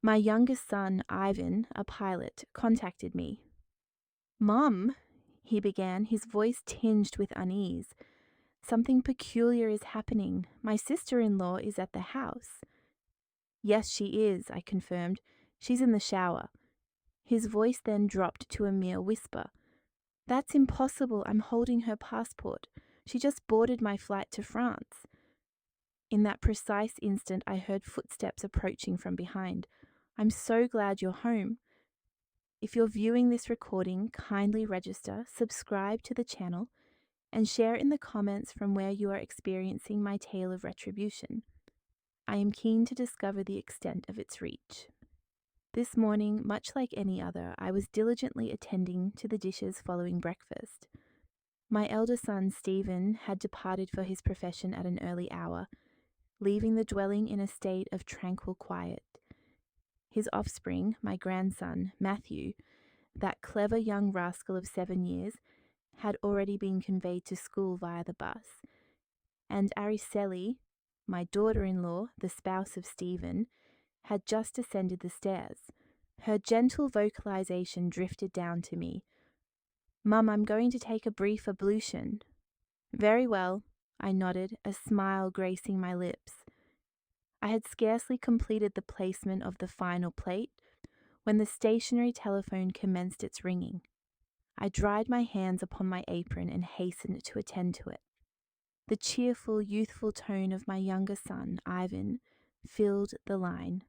My youngest son, Ivan, a pilot, contacted me. "Mum," he began, his voice tinged with unease. "Something peculiar is happening. My sister-in-law is at the house." "Yes, she is," I confirmed. "She's in the shower." His voice then dropped to a mere whisper. "That's impossible. I'm holding her passport. She just boarded my flight to France." In that precise instant, I heard footsteps approaching from behind. "I'm so glad you're home." If you're viewing this recording, kindly register, subscribe to the channel, and share in the comments from where you are experiencing my tale of retribution. I am keen to discover the extent of its reach. This morning, much like any other, I was diligently attending to the dishes following breakfast. My elder son, Stephen, had departed for his profession at an early hour, leaving the dwelling in a state of tranquil quiet. His offspring, my grandson, Matthew, that clever young rascal of 7 years, had already been conveyed to school via the bus, and Araceli, my daughter-in-law, the spouse of Stephen, had just ascended the stairs. Her gentle vocalization drifted down to me. "Mum, I'm going to take a brief ablution." "Very well," I nodded, a smile gracing my lips. I had scarcely completed the placement of the final plate when the stationary telephone commenced its ringing. I dried my hands upon my apron and hastened to attend to it. The cheerful, youthful tone of my younger son, Ivan, filled the line.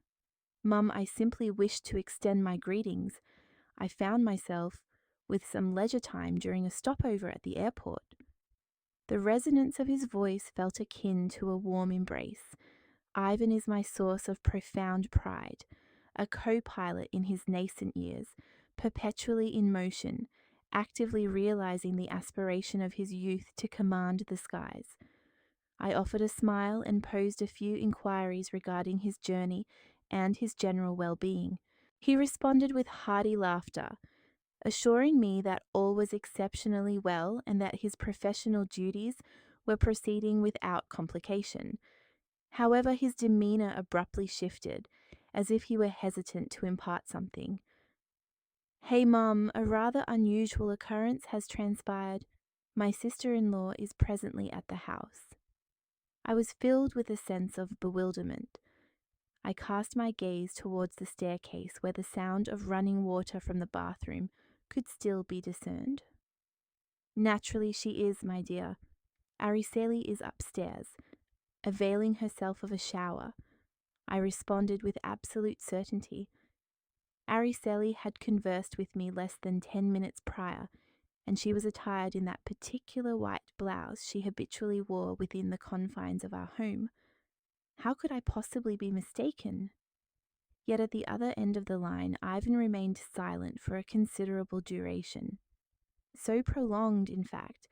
"Mum, I simply wished to extend my greetings. I found myself with some leisure time during a stopover at the airport." The resonance of his voice felt akin to a warm embrace. Ivan is my source of profound pride, a co-pilot in his nascent years, perpetually in motion, actively realizing the aspiration of his youth to command the skies. I offered a smile and posed a few inquiries regarding his journey and his general well-being. He responded with hearty laughter, assuring me that all was exceptionally well and that his professional duties were proceeding without complication. However, his demeanor abruptly shifted, as if he were hesitant to impart something. "Hey, Mum, a rather unusual occurrence has transpired. My sister-in-law is presently at the house." I was filled with a sense of bewilderment. I cast my gaze towards the staircase where the sound of running water from the bathroom could still be discerned. "Naturally she is, my dear. Araceli is upstairs, availing herself of a shower," I responded with absolute certainty. Araceli had conversed with me less than 10 minutes prior, and she was attired in that particular white blouse she habitually wore within the confines of our home. How could I possibly be mistaken? Yet at the other end of the line, Ivan remained silent for a considerable duration. So prolonged, in fact,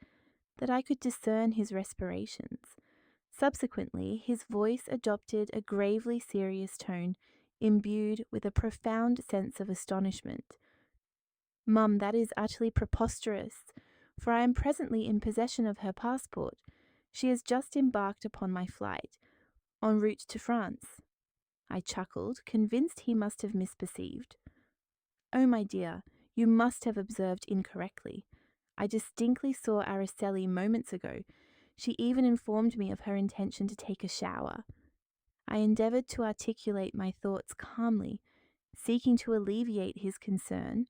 that I could discern his respirations. Subsequently, his voice adopted a gravely serious tone, imbued with a profound sense of astonishment. "Mum, that is utterly preposterous, for I am presently in possession of her passport. She has just embarked upon my flight, en route to France." I chuckled, convinced he must have misperceived. "Oh, my dear, you must have observed incorrectly. I distinctly saw Araceli moments ago. She even informed me of her intention to take a shower." I endeavored to articulate my thoughts calmly, seeking to alleviate his concern,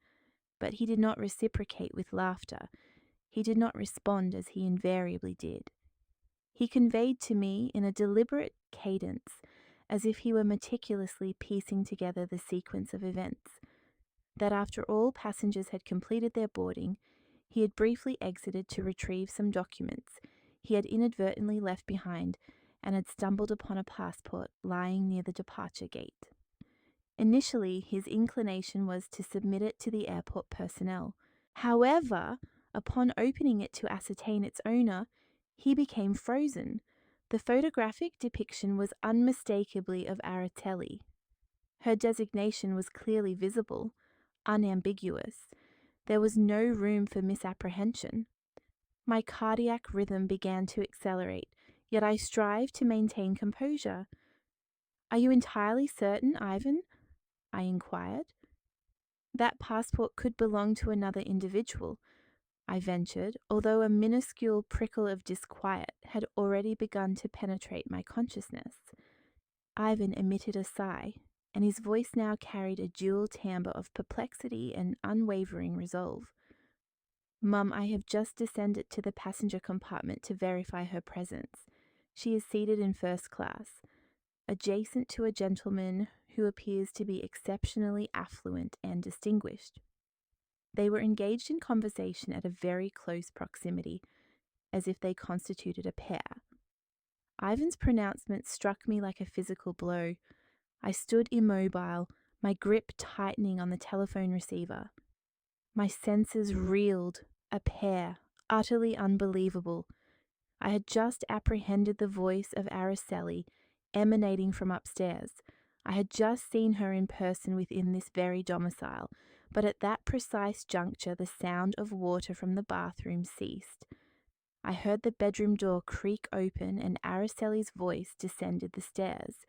but he did not reciprocate with laughter. He did not respond as he invariably did. He conveyed to me in a deliberate cadence, as if he were meticulously piecing together the sequence of events, that after all passengers had completed their boarding, he had briefly exited to retrieve some documents he had inadvertently left behind and had stumbled upon a passport lying near the departure gate. Initially, his inclination was to submit it to the airport personnel. However, upon opening it to ascertain its owner, he became frozen. The photographic depiction was unmistakably of Araceli. Her designation was clearly visible, unambiguous. There was no room for misapprehension. My cardiac rhythm began to accelerate, yet I strived to maintain composure. "Are you entirely certain, Ivan?" I inquired. That passport could belong to another individual, I ventured, although a minuscule prickle of disquiet had already begun to penetrate my consciousness. Ivan emitted a sigh, and his voice now carried a dual timbre of perplexity and unwavering resolve. Mum, I have just descended to the passenger compartment to verify her presence. She is seated in first class, adjacent to a gentleman who appears to be exceptionally affluent and distinguished. They were engaged in conversation at a very close proximity, as if they constituted a pair. Ivan's pronouncement struck me like a physical blow. I stood immobile, my grip tightening on the telephone receiver. My senses reeled. A pair, utterly unbelievable. I had just apprehended the voice of Araceli emanating from upstairs. I had just seen her in person within this very domicile, but at that precise juncture the sound of water from the bathroom ceased. I heard the bedroom door creak open and Araceli's voice descended the stairs.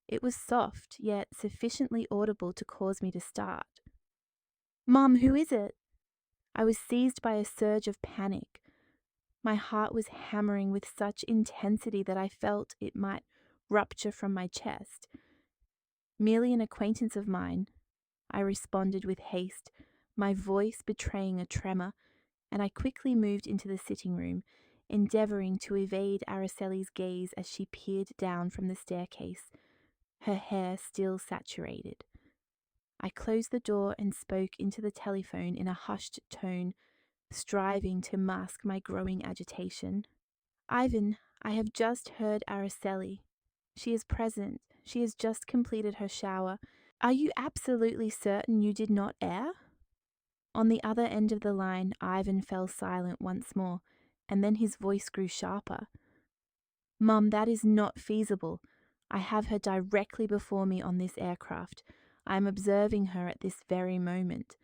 It was soft, yet sufficiently audible to cause me to start. "Mum, who is it?" I was seized by a surge of panic. My heart was hammering with such intensity that I felt it might rupture from my chest. "Merely an acquaintance of mine," I responded with haste, my voice betraying a tremor, and I quickly moved into the sitting room, endeavouring to evade Araceli's gaze as she peered down from the staircase, her hair still saturated. I closed the door and spoke into the telephone in a hushed tone, striving to mask my growing agitation. "Ivan, I have just heard Araceli. She is present. She has just completed her shower. Are you absolutely certain you did not err?" On the other end of the line, Ivan fell silent once more, and then his voice grew sharper. "Mum, that is not feasible. I have her directly before me on this aircraft. I am observing her at this very moment."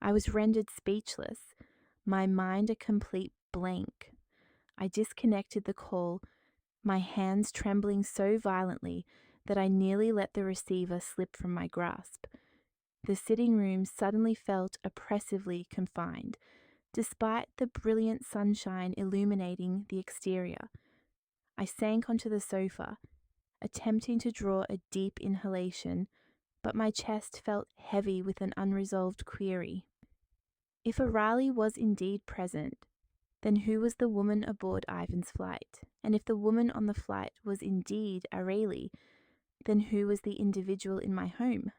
I was rendered speechless, my mind a complete blank. I disconnected the call, my hands trembling so violently that I nearly let the receiver slip from my grasp. The sitting room suddenly felt oppressively confined, despite the brilliant sunshine illuminating the exterior. I sank onto the sofa, attempting to draw a deep inhalation, but my chest felt heavy with an unresolved query. If O'Reilly was indeed present, then who was the woman aboard Ivan's flight? And if the woman on the flight was indeed O'Reilly, then who was the individual in my home?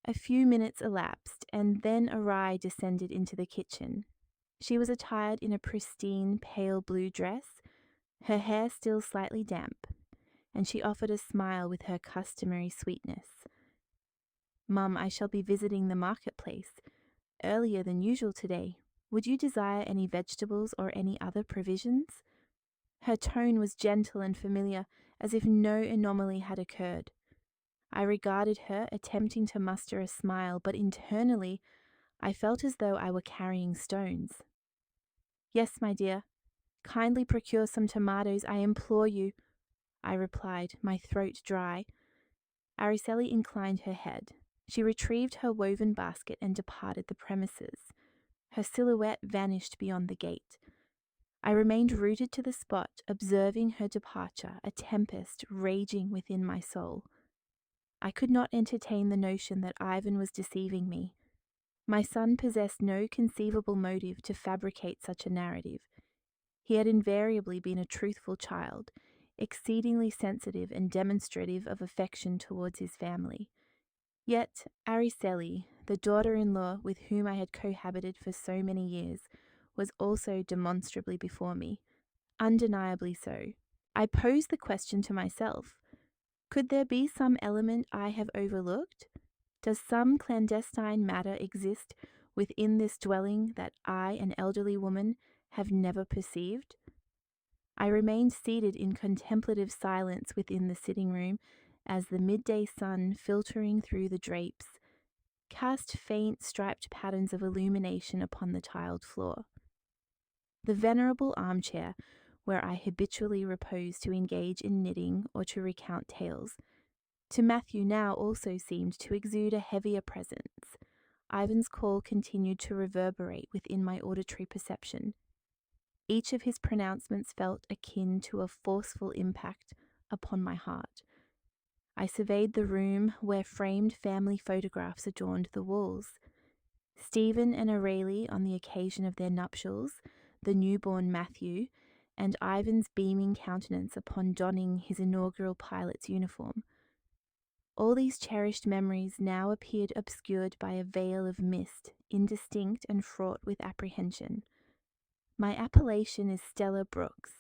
A few minutes elapsed, and then Arai descended into the kitchen. She was attired in a pristine pale blue dress, her hair still slightly damp, and she offered a smile with her customary sweetness. "Mum, I shall be visiting the marketplace earlier than usual today. Would you desire any vegetables or any other provisions?" Her tone was gentle and familiar, as if no anomaly had occurred. I regarded her, attempting to muster a smile, but internally I felt as though I were carrying stones. "Yes, my dear. Kindly procure some tomatoes, I implore you," I replied, my throat dry. Araceli inclined her head. She retrieved her woven basket and departed the premises. Her silhouette vanished beyond the gate. I remained rooted to the spot, observing her departure, a tempest raging within my soul. I could not entertain the notion that Ivan was deceiving me. My son possessed no conceivable motive to fabricate such a narrative. He had invariably been a truthful child, exceedingly sensitive and demonstrative of affection towards his family. Yet Araceli, the daughter-in-law with whom I had cohabited for so many years, was also demonstrably before me, undeniably so. I posed the question to myself. Could there be some element I have overlooked? Does some clandestine matter exist within this dwelling that I, an elderly woman, have never perceived? I remained seated in contemplative silence within the sitting room as the midday sun, filtering through the drapes, cast faint striped patterns of illumination upon the tiled floor. The venerable armchair, where I habitually reposed to engage in knitting or to recount tales, To Matthew now also seemed to exude a heavier presence. Ivan's call continued to reverberate within my auditory perception. Each of his pronouncements felt akin to a forceful impact upon my heart. I surveyed the room where framed family photographs adorned the walls. Stephen and Aurelie on the occasion of their nuptials, the newborn Matthew, and Ivan's beaming countenance upon donning his inaugural pilot's uniform. All these cherished memories now appeared obscured by a veil of mist, indistinct and fraught with apprehension. My appellation is Stella Brooks,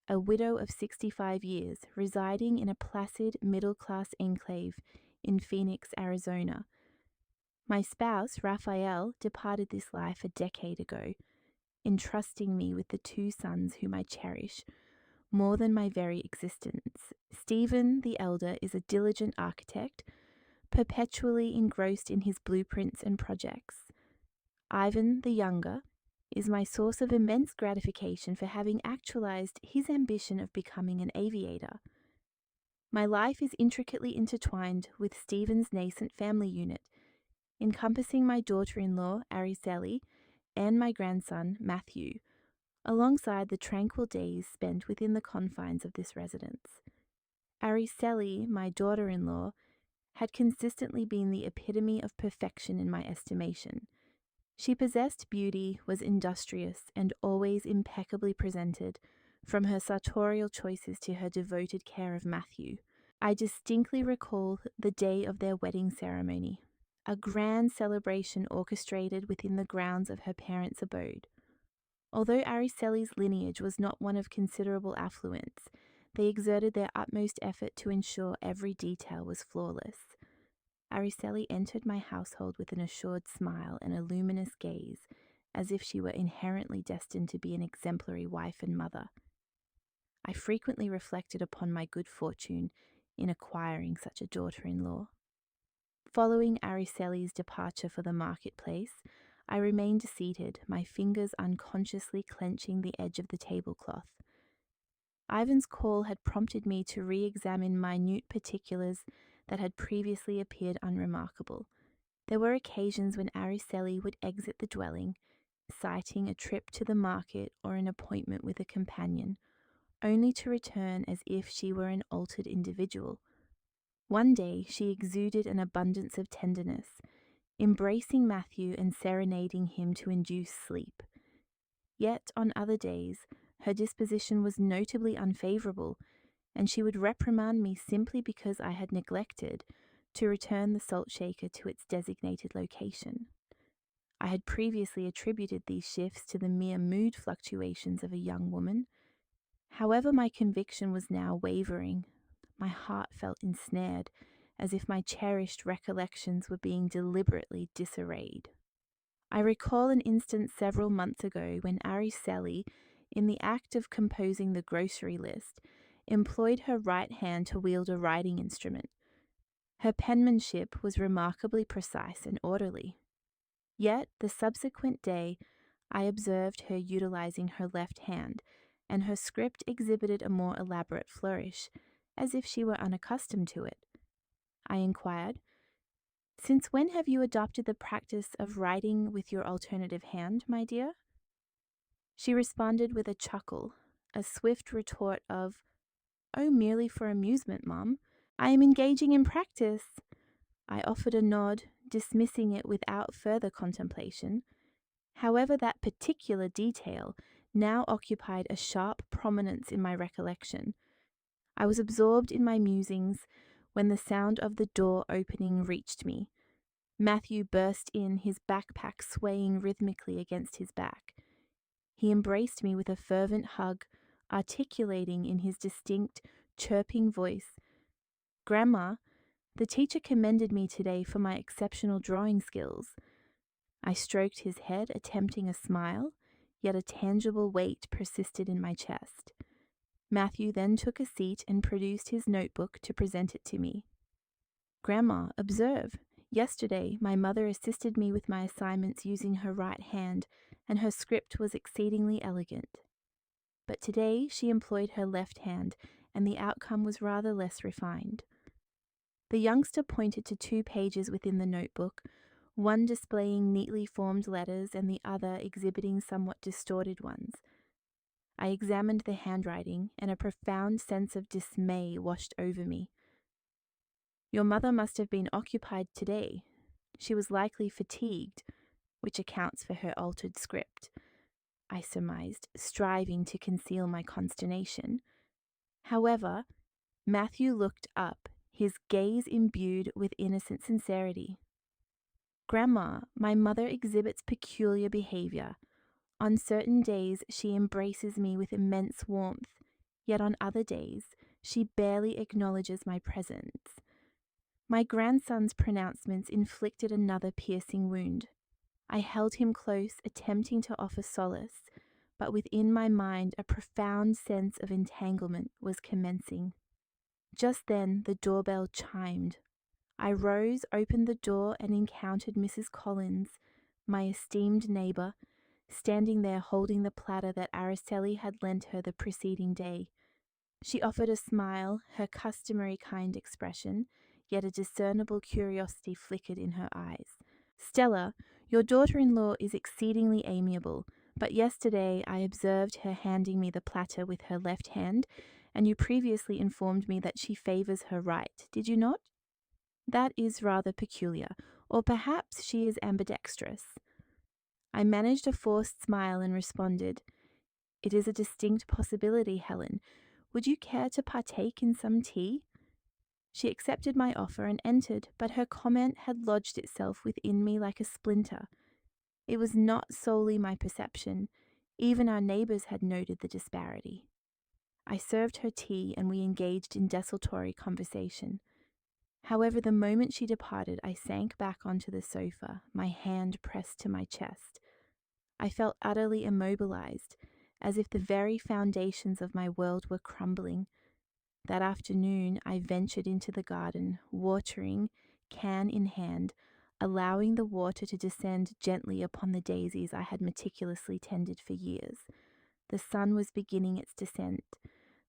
a widow of 65 years, residing in a placid middle-class enclave in Phoenix, Arizona. My spouse, Raphael, departed this life a decade ago, entrusting me with the 2 sons whom I cherish more than my very existence. Stephen, the elder, is a diligent architect, perpetually engrossed in his blueprints and projects. Ivan, the younger, is my source of immense gratification for having actualized his ambition of becoming an aviator. My life is intricately intertwined with Stephen's nascent family unit, encompassing my daughter-in-law, Araceli, and my grandson, Matthew, alongside the tranquil days spent within the confines of this residence. Araceli, my daughter-in-law, had consistently been the epitome of perfection in my estimation. She possessed beauty, was industrious, and always impeccably presented, from her sartorial choices to her devoted care of Matthew. I distinctly recall the day of their wedding ceremony, a grand celebration orchestrated within the grounds of her parents' abode. Although Araceli's lineage was not one of considerable affluence, they exerted their utmost effort to ensure every detail was flawless. Araceli entered my household with an assured smile and a luminous gaze, as if she were inherently destined to be an exemplary wife and mother. I frequently reflected upon my good fortune in acquiring such a daughter-in-law. Following Araceli's departure for the marketplace, I remained seated, my fingers unconsciously clenching the edge of the tablecloth. Ivan's call had prompted me to re-examine minute particulars that had previously appeared unremarkable. There were occasions when Araceli would exit the dwelling, citing a trip to the market or an appointment with a companion, only to return as if she were an altered individual. One day she exuded an abundance of tenderness, embracing Matthew and serenading him to induce sleep. Yet on other days her disposition was notably unfavourable, and she would reprimand me simply because I had neglected to return the salt shaker to its designated location. I had previously attributed these shifts to the mere mood fluctuations of a young woman. However, my conviction was now wavering. My heart felt ensnared, as if my cherished recollections were being deliberately disarrayed. I recall an instance several months ago when Araceli, in the act of composing the grocery list, employed her right hand to wield a writing instrument. Her penmanship was remarkably precise and orderly. Yet, the subsequent day, I observed her utilizing her left hand, and her script exhibited a more elaborate flourish, as if she were unaccustomed to it. I inquired, "Since when have you adopted the practice of writing with your alternative hand, my dear?" She responded with a chuckle, a swift retort of, "Oh, merely for amusement, Mum. I am engaging in practice." I offered a nod, dismissing it without further contemplation. However, that particular detail now occupied a sharp prominence in my recollection. I was absorbed in my musings when the sound of the door opening reached me. Matthew burst in, his backpack swaying rhythmically against his back. He embraced me with a fervent hug, articulating in his distinct, chirping voice, "Grandma, the teacher commended me today for my exceptional drawing skills." I stroked his head, attempting a smile, yet a tangible weight persisted in my chest. Matthew then took a seat and produced his notebook to present it to me. "Grandma, observe. Yesterday, my mother assisted me with my assignments using her right hand, and her script was exceedingly elegant. But today she employed her left hand, and the outcome was rather less refined." The youngster pointed to 2 pages within the notebook, one displaying neatly formed letters and the other exhibiting somewhat distorted ones. I examined the handwriting, and a profound sense of dismay washed over me. Your mother must have been occupied today. She was likely fatigued, which accounts for her altered script, I surmised, striving to conceal my consternation. However, Matthew looked up, his gaze imbued with innocent sincerity. Grandma, my mother exhibits peculiar behavior. On certain days, she embraces me with immense warmth, yet on other days, she barely acknowledges my presence. My grandson's pronouncements inflicted another piercing wound. I held him close, attempting to offer solace, but within my mind a profound sense of entanglement was commencing. Just then the doorbell chimed. I rose, opened the door, and encountered Mrs. Collins, my esteemed neighbour, standing there holding the platter that Araceli had lent her the preceding day. She offered a smile, her customary kind expression, yet a discernible curiosity flickered in her eyes. Stella, your daughter-in-law is exceedingly amiable, but yesterday I observed her handing me the platter with her left hand, and you previously informed me that she favours her right, did you not? That is rather peculiar, or perhaps she is ambidextrous. I managed a forced smile and responded, It is a distinct possibility, Helen. Would you care to partake in some tea? She accepted my offer and entered, but her comment had lodged itself within me like a splinter. It was not solely my perception. Even our neighbours had noted the disparity. I served her tea and we engaged in desultory conversation. However, the moment she departed, I sank back onto the sofa, my hand pressed to my chest. I felt utterly immobilized, as if the very foundations of my world were crumbling. That afternoon, I ventured into the garden, watering, can in hand, allowing the water to descend gently upon the daisies I had meticulously tended for years. The sun was beginning its descent.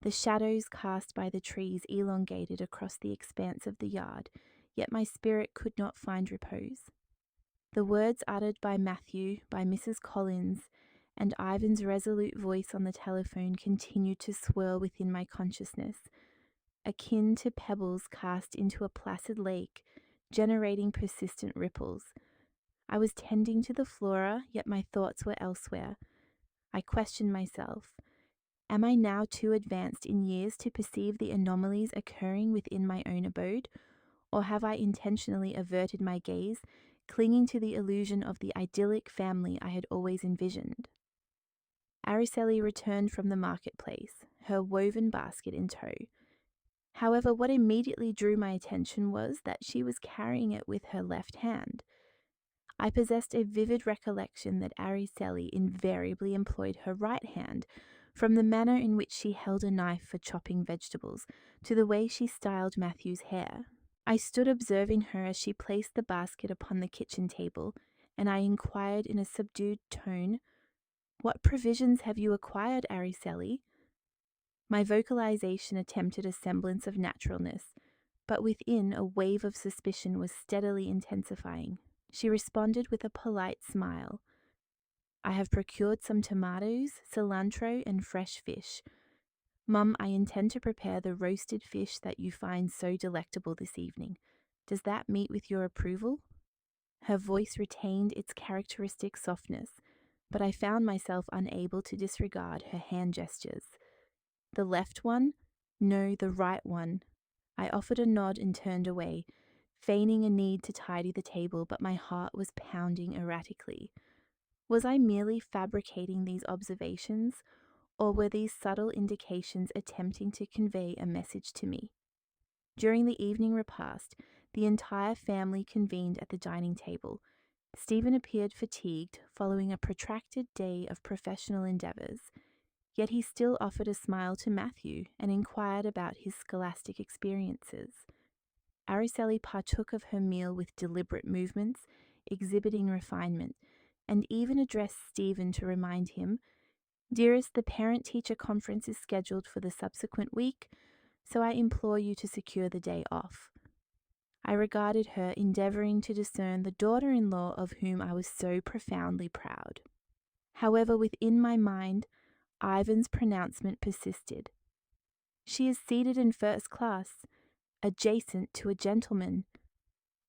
The shadows cast by the trees elongated across the expanse of the yard, yet my spirit could not find repose. The words uttered by Matthew, by Mrs. Collins, and Ivan's resolute voice on the telephone continued to swirl within my consciousness, akin to pebbles cast into a placid lake, generating persistent ripples. I was tending to the flora, yet my thoughts were elsewhere. I questioned myself. Am I now too advanced in years to perceive the anomalies occurring within my own abode, or have I intentionally averted my gaze, clinging to the illusion of the idyllic family I had always envisioned? Araceli returned from the marketplace, her woven basket in tow. However, what immediately drew my attention was that she was carrying it with her left hand. I possessed a vivid recollection that Araceli invariably employed her right hand, from the manner in which she held a knife for chopping vegetables to the way she styled Matthew's hair. I stood observing her as she placed the basket upon the kitchen table, and I inquired in a subdued tone, "What provisions have you acquired, Araceli?" My vocalization attempted a semblance of naturalness, but within a wave of suspicion was steadily intensifying. She responded with a polite smile. I have procured some tomatoes, cilantro, and fresh fish. Mum, I intend to prepare the roasted fish that you find so delectable this evening. Does that meet with your approval? Her voice retained its characteristic softness, but I found myself unable to disregard her hand gestures. The left one? No, the right one. I offered a nod and turned away, feigning a need to tidy the table, but my heart was pounding erratically. Was I merely fabricating these observations, or were these subtle indications attempting to convey a message to me? During the evening repast, the entire family convened at the dining table. Stephen appeared fatigued following a protracted day of professional endeavours, yet he still offered a smile to Matthew and inquired about his scholastic experiences. Araceli partook of her meal with deliberate movements, exhibiting refinement, and even addressed Stephen to remind him, "Dearest, the parent-teacher conference is scheduled for the subsequent week, so I implore you to secure the day off." I regarded her, endeavouring to discern the daughter-in-law of whom I was so profoundly proud. However, within my mind, Ivan's pronouncement persisted. She is seated in first class, adjacent to a gentleman.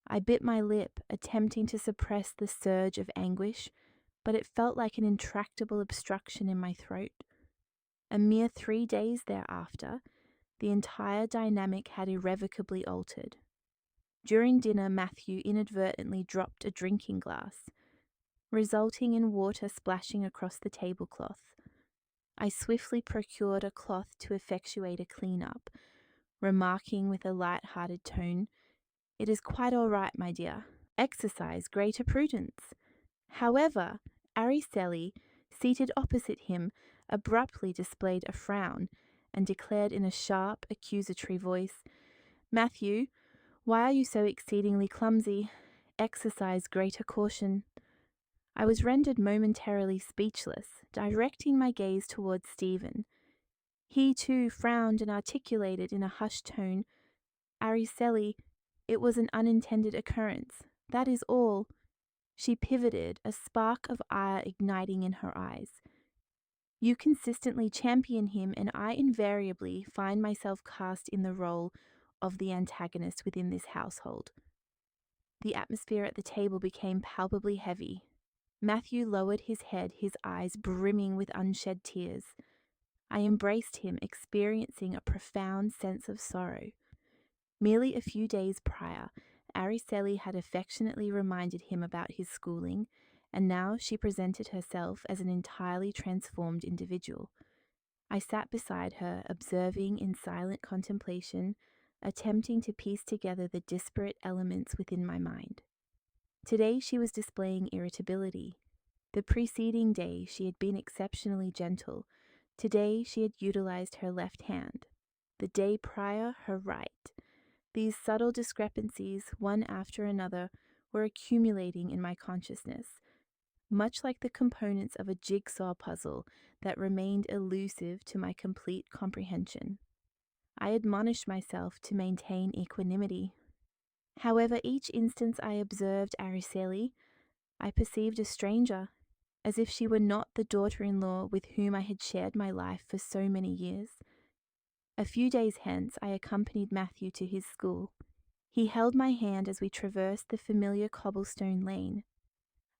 I bit my lip, attempting to suppress the surge of anguish, but it felt like an intractable obstruction in my throat. A mere 3 days thereafter, the entire dynamic had irrevocably altered. During dinner, Matthew inadvertently dropped a drinking glass, resulting in water splashing across the tablecloth. I swiftly procured a cloth to effectuate a clean-up, remarking with a light-hearted tone, "It is quite all right, my dear. Exercise greater prudence." However, Araceli, seated opposite him, abruptly displayed a frown and declared in a sharp, accusatory voice, "Matthew, why are you so exceedingly clumsy? Exercise greater caution." I was rendered momentarily speechless, directing my gaze towards Stephen. He too frowned and articulated in a hushed tone, "Araceli, it was an unintended occurrence. That is all." She pivoted, a spark of ire igniting in her eyes. "You consistently champion him, and I invariably find myself cast in the role of the antagonist within this household." The atmosphere at the table became palpably heavy. Matthew lowered his head, his eyes brimming with unshed tears. I embraced him, experiencing a profound sense of sorrow. Merely a few days prior, Araceli had affectionately reminded him about his schooling, and now she presented herself as an entirely transformed individual. I sat beside her, observing in silent contemplation, attempting to piece together the disparate elements within my mind. Today she was displaying irritability. The preceding day she had been exceptionally gentle. Today she had utilized her left hand. The day prior, her right. These subtle discrepancies, one after another, were accumulating in my consciousness, much like the components of a jigsaw puzzle that remained elusive to my complete comprehension. I admonished myself to maintain equanimity. However, each instance I observed Araceli, I perceived a stranger, as if she were not the daughter-in-law with whom I had shared my life for so many years. A few days hence, I accompanied Matthew to his school. He held my hand as we traversed the familiar cobblestone lane.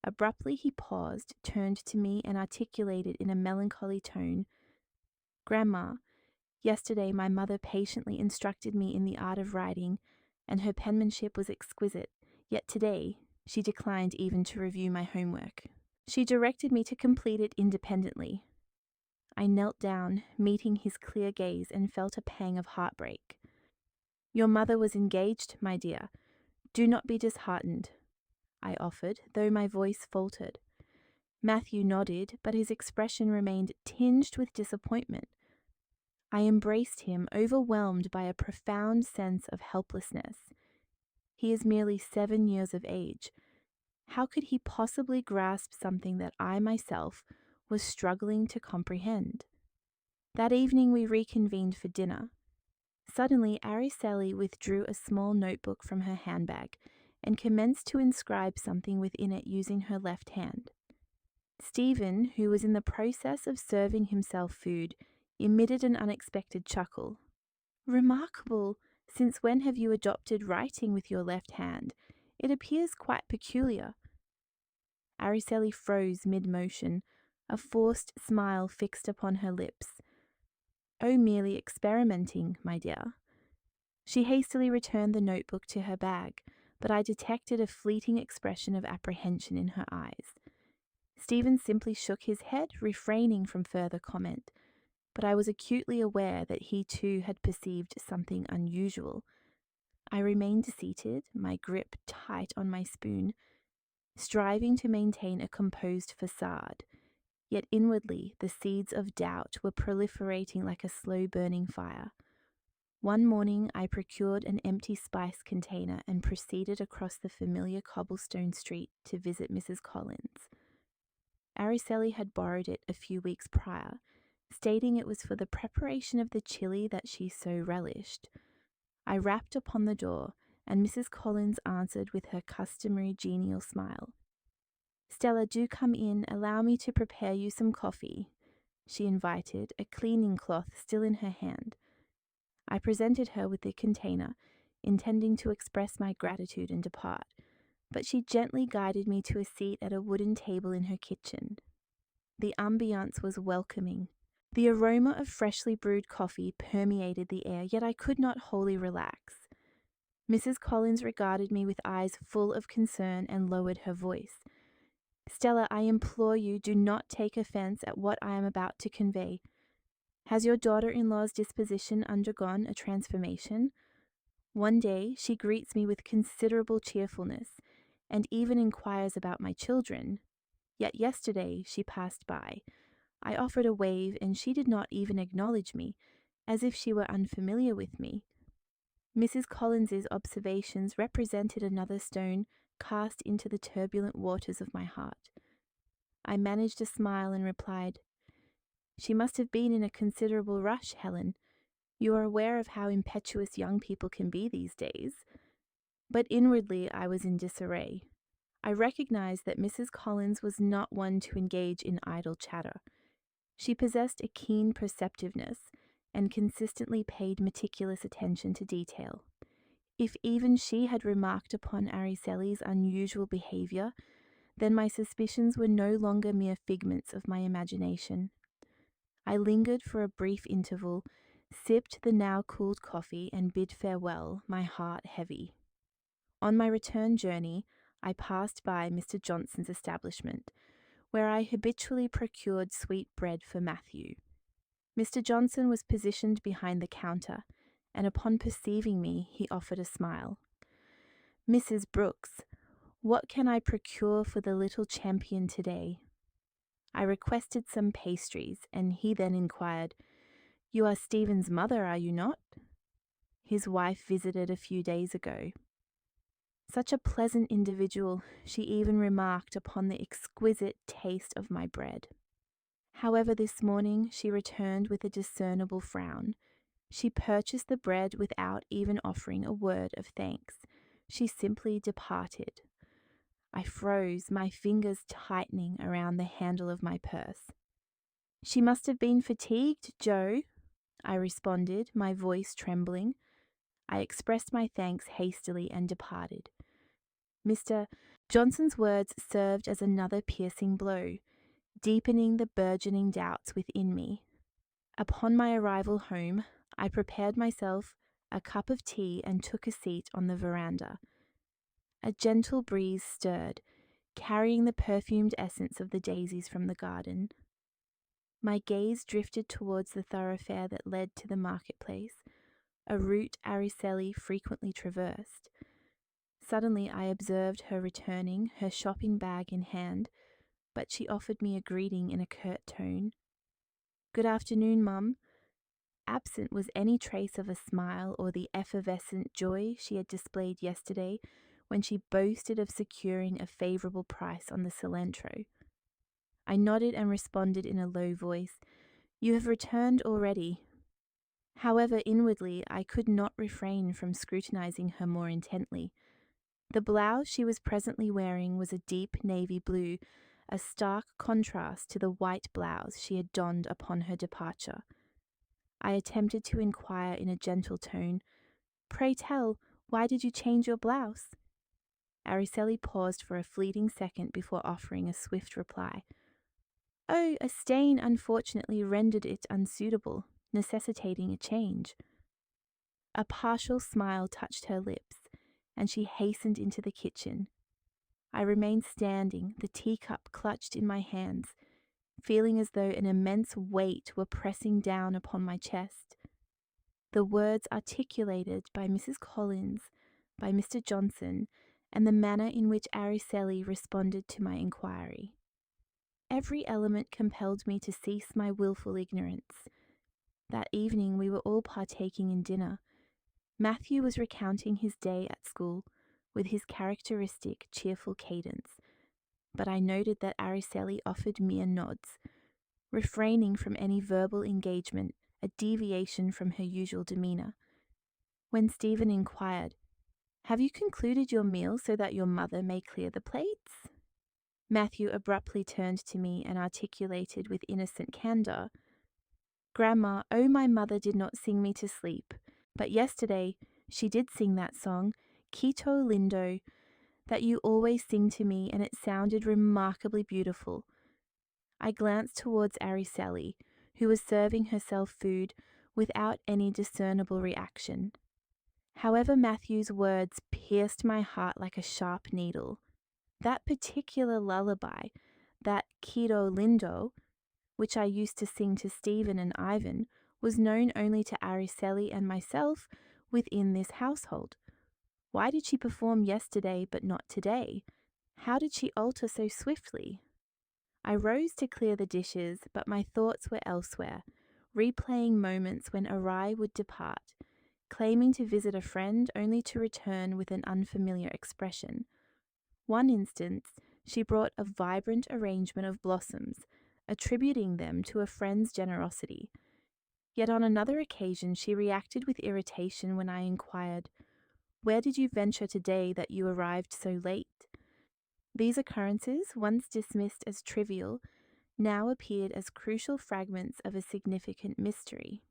Abruptly he paused, turned to me, and articulated in a melancholy tone, "Grandma, yesterday my mother patiently instructed me in the art of writing, and her penmanship was exquisite, yet today she declined even to review my homework. She directed me to complete it independently." I knelt down, meeting his clear gaze, and felt a pang of heartbreak. "Your mother was engaged, my dear. Do not be disheartened," I offered, though my voice faltered. Matthew nodded, but his expression remained tinged with disappointment. I embraced him, overwhelmed by a profound sense of helplessness. He is merely 7 years of age. How could he possibly grasp something that I myself was struggling to comprehend? That evening we reconvened for dinner. Suddenly, Araceli withdrew a small notebook from her handbag and commenced to inscribe something within it using her left hand. Stephen, who was in the process of serving himself food, emitted an unexpected chuckle. "Remarkable! Since when have you adopted writing with your left hand? It appears quite peculiar." Araceli froze mid-motion, a forced smile fixed upon her lips. "Oh, merely experimenting, my dear." She hastily returned the notebook to her bag, but I detected a fleeting expression of apprehension in her eyes. Stephen simply shook his head, refraining from further comment, but I was acutely aware that he too had perceived something unusual. I remained seated, my grip tight on my spoon, striving to maintain a composed facade, yet inwardly the seeds of doubt were proliferating like a slow-burning fire. One morning I procured an empty spice container and proceeded across the familiar cobblestone street to visit Mrs. Collins. Araceli had borrowed it a few weeks prior, stating it was for the preparation of the chili that she so relished. I rapped upon the door, and Mrs. Collins answered with her customary genial smile. "Stella, do come in. Allow me to prepare you some coffee," she invited, a cleaning cloth still in her hand. I presented her with the container, intending to express my gratitude and depart, but she gently guided me to a seat at a wooden table in her kitchen. The ambiance was welcoming. The aroma of freshly brewed coffee permeated the air, yet I could not wholly relax. Mrs. Collins regarded me with eyes full of concern and lowered her voice. "Stella, I implore you, do not take offense at what I am about to convey. Has your daughter-in-law's disposition undergone a transformation? One day she greets me with considerable cheerfulness, and even inquires about my children. Yet yesterday she passed by. I offered a wave, and she did not even acknowledge me, as if she were unfamiliar with me." Mrs. Collins's observations represented another stone cast into the turbulent waters of my heart. I managed a smile and replied, "She must have been in a considerable rush, Helen. You are aware of how impetuous young people can be these days." But inwardly I was in disarray. I recognized that Mrs. Collins was not one to engage in idle chatter. She possessed a keen perceptiveness and consistently paid meticulous attention to detail. If even she had remarked upon Araceli's unusual behavior, then my suspicions were no longer mere figments of my imagination. I lingered for a brief interval, sipped the now cooled coffee, and bid farewell, my heart heavy. On my return journey, I passed by Mr. Johnson's establishment, where I habitually procured sweet bread for Matthew. Mr. Johnson was positioned behind the counter, and upon perceiving me, he offered a smile. "Mrs. Brooks, what can I procure for the little champion today?" I requested some pastries, and he then inquired, "You are Stephen's mother, are you not?" "His wife visited a few days ago." Such a pleasant individual, she even remarked upon the exquisite taste of my bread. However, this morning she returned with a discernible frown. She purchased the bread without even offering a word of thanks. She simply departed. I froze, my fingers tightening around the handle of my purse. "She must have been fatigued, Joe," I responded, my voice trembling. I expressed my thanks hastily and departed. Mr. Johnson's words served as another piercing blow, deepening the burgeoning doubts within me. Upon my arrival home, I prepared myself a cup of tea and took a seat on the veranda. A gentle breeze stirred, carrying the perfumed essence of the daisies from the garden. My gaze drifted towards the thoroughfare that led to the marketplace, a route Araceli frequently traversed. Suddenly I observed her returning, her shopping bag in hand, but she offered me a greeting in a curt tone. "Good afternoon, Mum." Absent was any trace of a smile or the effervescent joy she had displayed yesterday when she boasted of securing a favourable price on the cilantro. I nodded and responded in a low voice, "You have returned already." However, inwardly I could not refrain from scrutinizing her more intently. The blouse she was presently wearing was a deep navy blue, a stark contrast to the white blouse she had donned upon her departure. I attempted to inquire in a gentle tone, "Pray tell, why did you change your blouse?" Araceli paused for a fleeting second before offering a swift reply. "Oh, a stain unfortunately rendered it unsuitable, necessitating a change." A partial smile touched her lips, and she hastened into the kitchen. I remained standing, the teacup clutched in my hands, feeling as though an immense weight were pressing down upon my chest. The words articulated by Mrs. Collins, by Mr. Johnson, and the manner in which Araceli responded to my inquiry. Every element compelled me to cease my wilful ignorance. That evening we were all partaking in dinner. Matthew was recounting his day at school with his characteristic cheerful cadence, but I noted that Araceli offered mere nods, refraining from any verbal engagement, a deviation from her usual demeanour. When Stephen inquired, Have you concluded your meal so that your mother may clear the plates? Matthew abruptly turned to me and articulated with innocent candour, Grandma, oh, my mother did not sing me to sleep, but yesterday she did sing that song, Quito Lindo, that you always sing to me, and it sounded remarkably beautiful. I glanced towards Araceli, who was serving herself food without any discernible reaction. However, Matthew's words pierced my heart like a sharp needle. That particular lullaby, that Quito Lindo, which I used to sing to Stephen and Ivan, was known only to Araceli and myself within this household. Why did she perform yesterday but not today? How did she alter so swiftly? I rose to clear the dishes, but my thoughts were elsewhere, replaying moments when Arai would depart, claiming to visit a friend only to return with an unfamiliar expression. One instance, she brought a vibrant arrangement of blossoms, attributing them to a friend's generosity. Yet on another occasion she reacted with irritation when I inquired, Where did you venture today that you arrived so late? These occurrences, once dismissed as trivial, now appeared as crucial fragments of a significant mystery.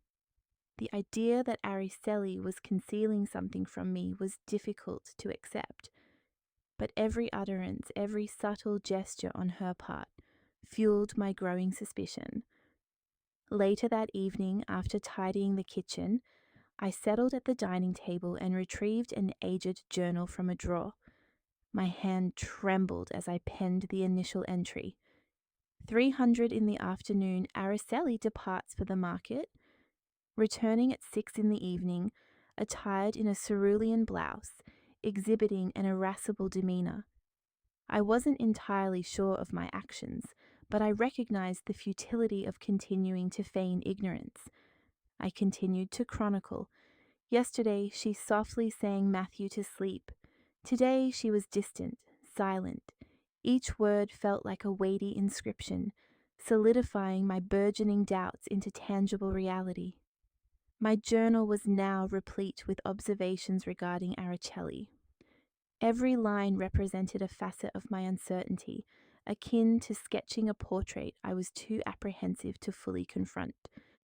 The idea that Araceli was concealing something from me was difficult to accept, but every utterance, every subtle gesture on her part, fueled my growing suspicion. Later that evening, after tidying the kitchen, I settled at the dining table and retrieved an aged journal from a drawer. My hand trembled as I penned the initial entry. 300 in the afternoon, Araceli departs for the market, returning at 6 in the evening, attired in a cerulean blouse, exhibiting an irascible demeanour. I wasn't entirely sure of my actions, but I recognized the futility of continuing to feign ignorance. I continued to chronicle. Yesterday she softly sang Matthew to sleep. Today she was distant, silent. Each word felt like a weighty inscription, solidifying my burgeoning doubts into tangible reality. My journal was now replete with observations regarding Araceli. Every line represented a facet of my uncertainty, akin to sketching a portrait I was too apprehensive to fully confront.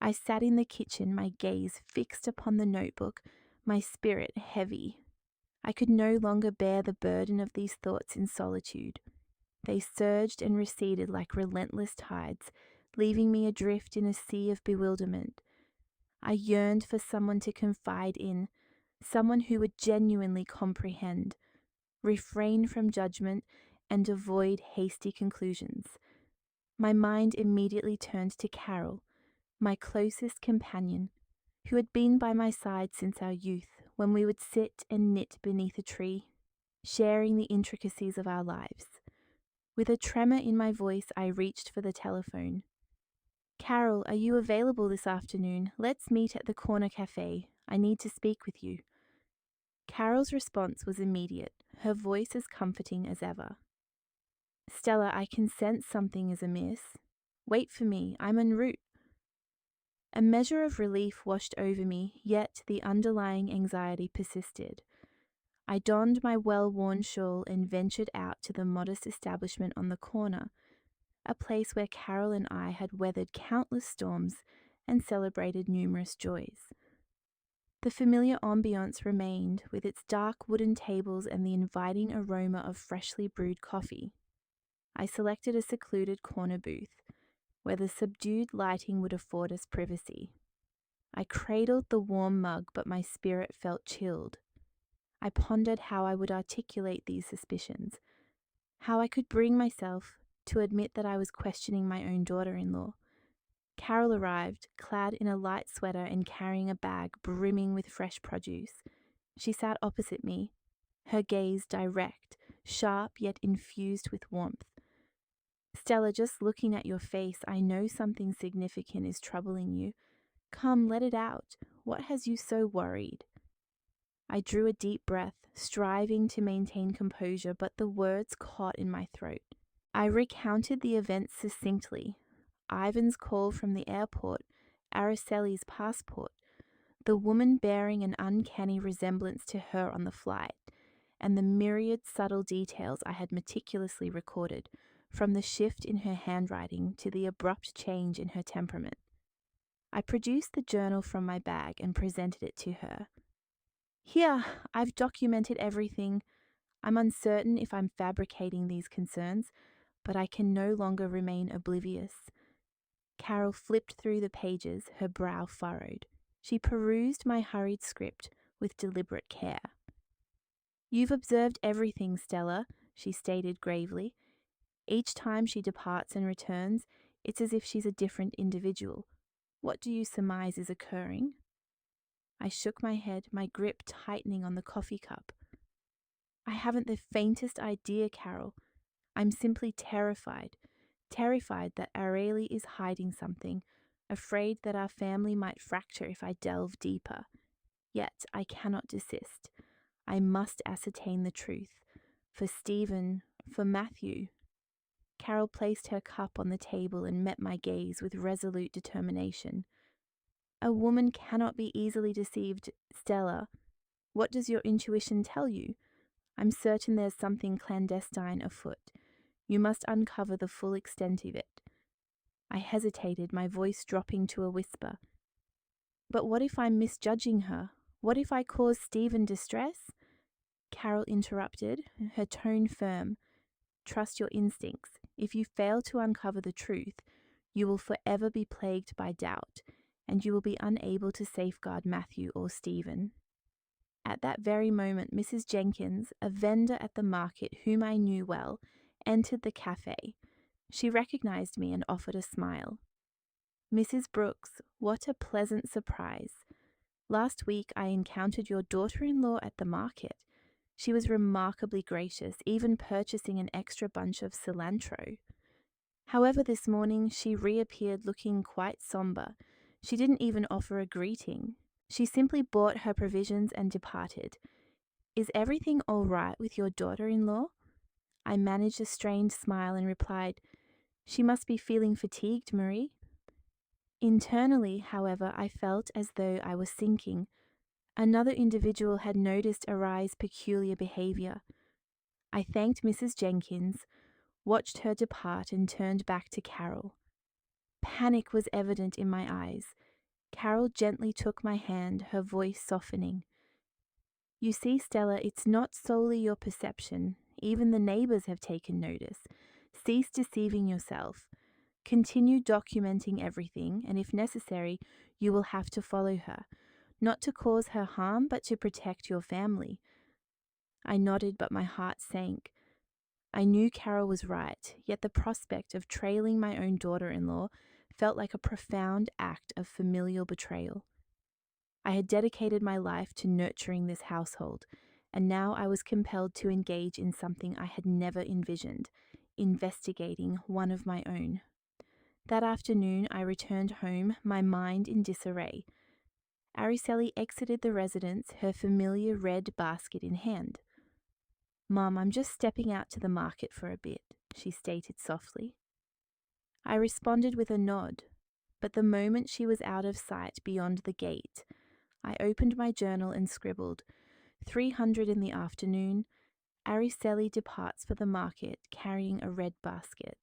I sat in the kitchen, my gaze fixed upon the notebook, my spirit heavy. I could no longer bear the burden of these thoughts in solitude. They surged and receded like relentless tides, leaving me adrift in a sea of bewilderment. I yearned for someone to confide in, someone who would genuinely comprehend, refrain from judgment, and avoid hasty conclusions. My mind immediately turned to Carol, my closest companion, who had been by my side since our youth, when we would sit and knit beneath a tree, sharing the intricacies of our lives. With a tremor in my voice, I reached for the telephone. Carol, are you available this afternoon? Let's meet at the corner cafe. I need to speak with you. Carol's response was immediate, her voice as comforting as ever. Stella, I can sense something is amiss. Wait for me, I'm en route. A measure of relief washed over me, yet the underlying anxiety persisted. I donned my well-worn shawl and ventured out to the modest establishment on the corner, a place where Carol and I had weathered countless storms and celebrated numerous joys. The familiar ambience remained, with its dark wooden tables and the inviting aroma of freshly brewed coffee. I selected a secluded corner booth, where the subdued lighting would afford us privacy. I cradled the warm mug, but my spirit felt chilled. I pondered how I would articulate these suspicions, how I could bring myself to admit that I was questioning my own daughter-in-law. Carol arrived, clad in a light sweater and carrying a bag brimming with fresh produce. She sat opposite me, her gaze direct, sharp yet infused with warmth. Stella, just looking at your face, I know something significant is troubling you. Come, let it out. What has you so worried? I drew a deep breath, striving to maintain composure, but the words caught in my throat. I recounted the events succinctly. Ivan's call from the airport, Araceli's passport, the woman bearing an uncanny resemblance to her on the flight, and the myriad subtle details I had meticulously recorded, from the shift in her handwriting to the abrupt change in her temperament. I produced the journal from my bag and presented it to her. Here, I've documented everything. I'm uncertain if I'm fabricating these concerns, but I can no longer remain oblivious. Carol flipped through the pages, her brow furrowed. She perused my hurried script with deliberate care. You've observed everything, Stella, she stated gravely. Each time she departs and returns, it's as if she's a different individual. What do you surmise is occurring? I shook my head, my grip tightening on the coffee cup. I haven't the faintest idea, Carol. I'm simply terrified that Aurelie is hiding something, afraid that our family might fracture if I delve deeper. Yet I cannot desist. I must ascertain the truth. For Stephen, for Matthew. Carol placed her cup on the table and met my gaze with resolute determination. A woman cannot be easily deceived, Stella. What does your intuition tell you? I'm certain there's something clandestine afoot. You must uncover the full extent of it. I hesitated, my voice dropping to a whisper. But what if I'm misjudging her? What if I cause Stephen distress? Carol interrupted, her tone firm. Trust your instincts. If you fail to uncover the truth, you will forever be plagued by doubt, and you will be unable to safeguard Matthew or Stephen. At that very moment, Mrs. Jenkins, a vendor at the market whom I knew well, entered the cafe. She recognized me and offered a smile. Mrs. Brooks, what a pleasant surprise. Last week I encountered your daughter-in-law at the market. She was remarkably gracious, even purchasing an extra bunch of cilantro. However, this morning she reappeared looking quite somber. She didn't even offer a greeting. She simply bought her provisions and departed. Is everything all right with your daughter-in-law? I managed a strained smile and replied, She must be feeling fatigued, Marie. Internally, however, I felt as though I was sinking. Another individual had noticed Arai's peculiar behavior. I thanked Mrs. Jenkins, watched her depart, and turned back to Carol. Panic was evident in my eyes. Carol gently took my hand, her voice softening. You see, Stella, it's not solely your perception. Even the neighbors have taken notice. Cease deceiving yourself. Continue documenting everything, and if necessary, you will have to follow her. Not to cause her harm, but to protect your family. I nodded, but my heart sank. I knew Carol was right, yet the prospect of trailing my own daughter-in-law felt like a profound act of familial betrayal. I had dedicated my life to nurturing this household, and now I was compelled to engage in something I had never envisioned, investigating one of my own. That afternoon I returned home, my mind in disarray. Araceli exited the residence, her familiar red basket in hand. Mum, I'm just stepping out to the market for a bit, she stated softly. I responded with a nod, but the moment she was out of sight beyond the gate, I opened my journal and scribbled, 300 in the afternoon, Araceli departs for the market carrying a red basket.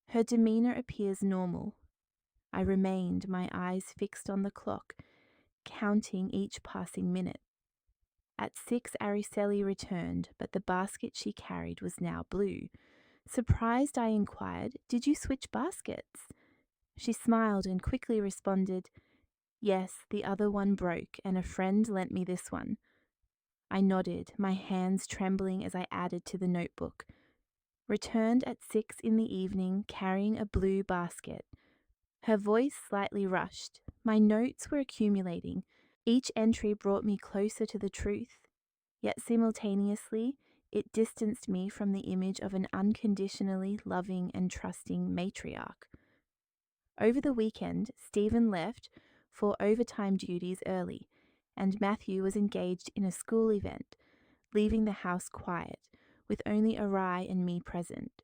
Her demeanor appears normal. I remained, my eyes fixed on the clock, counting each passing minute. At 6, Araceli returned, but the basket she carried was now blue. Surprised, I inquired, Did you switch baskets? She smiled and quickly responded, Yes, the other one broke, and a friend lent me this one. I nodded, my hands trembling as I added to the notebook. Returned at 6 in the evening, carrying a blue basket. Her voice slightly rushed. My notes were accumulating. Each entry brought me closer to the truth, yet simultaneously it distanced me from the image of an unconditionally loving and trusting matriarch. Over the weekend, Stephen left for overtime duties early, and Matthew was engaged in a school event, leaving the house quiet, with only Arai and me present.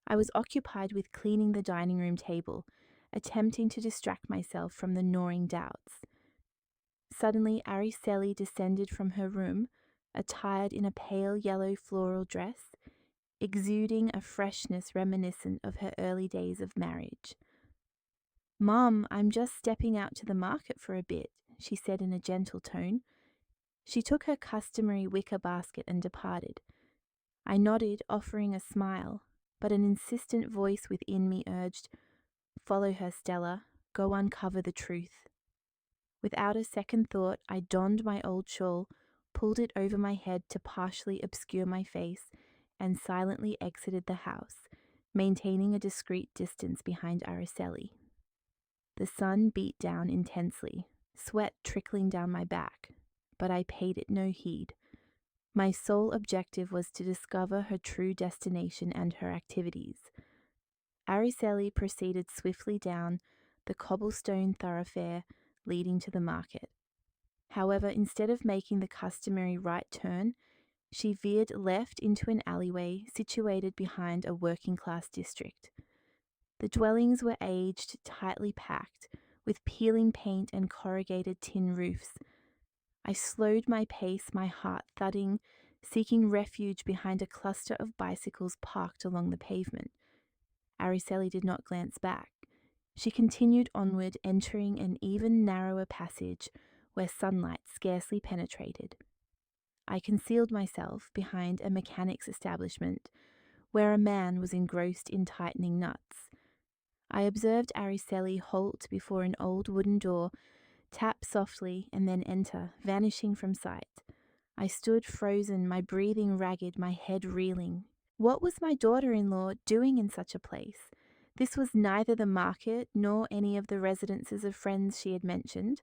I was occupied with cleaning the dining room table, attempting to distract myself from the gnawing doubts. Suddenly, Araceli descended from her room, attired in a pale yellow floral dress, exuding a freshness reminiscent of her early days of marriage. "Mom, I'm just stepping out to the market for a bit," she said in a gentle tone. She took her customary wicker basket and departed. I nodded, offering a smile, but an insistent voice within me urged, "Follow her, Stella. Go uncover the truth." Without a second thought, I donned my old shawl, pulled it over my head to partially obscure my face, and silently exited the house, maintaining a discreet distance behind Araceli. The sun beat down intensely, sweat trickling down my back, but I paid it no heed. My sole objective was to discover her true destination and her activities. Araceli proceeded swiftly down the cobblestone thoroughfare leading to the market. However, instead of making the customary right turn, she veered left into an alleyway situated behind a working-class district. The dwellings were aged, tightly packed, with peeling paint and corrugated tin roofs. I slowed my pace, my heart thudding, seeking refuge behind a cluster of bicycles parked along the pavement. Araceli did not glance back. She continued onward, entering an even narrower passage where sunlight scarcely penetrated. I concealed myself behind a mechanic's establishment, where a man was engrossed in tightening nuts. I observed Araceli halt before an old wooden door, tap softly, and then enter, vanishing from sight. I stood frozen, my breathing ragged, my head reeling. What was my daughter-in-law doing in such a place? This was neither the market nor any of the residences of friends she had mentioned.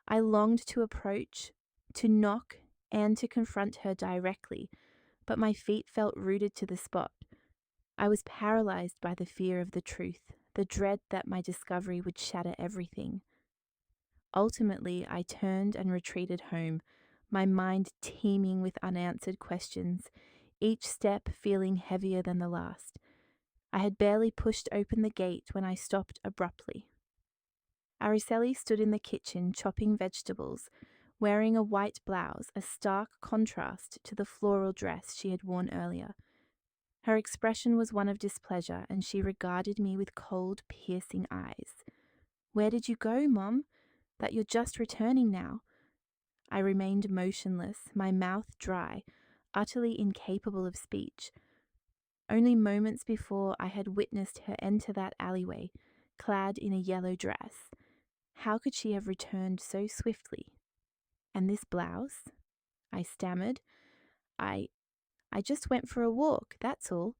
I longed to approach, to knock, and to confront her directly, but my feet felt rooted to the spot. I was paralyzed by the fear of the truth, the dread that my discovery would shatter everything. Ultimately, I turned and retreated home, my mind teeming with unanswered questions, each step feeling heavier than the last. I had barely pushed open the gate when I stopped abruptly. Araceli stood in the kitchen chopping vegetables, wearing a white blouse, a stark contrast to the floral dress she had worn earlier. Her expression was one of displeasure, and she regarded me with cold, piercing eyes. "Where did you go, Mom? That you're just returning now?" I remained motionless, my mouth dry, utterly incapable of speech. Only moments before I had witnessed her enter that alleyway, clad in a yellow dress. How could she have returned so swiftly? "And this blouse?" I stammered. I just went for a walk, that's all."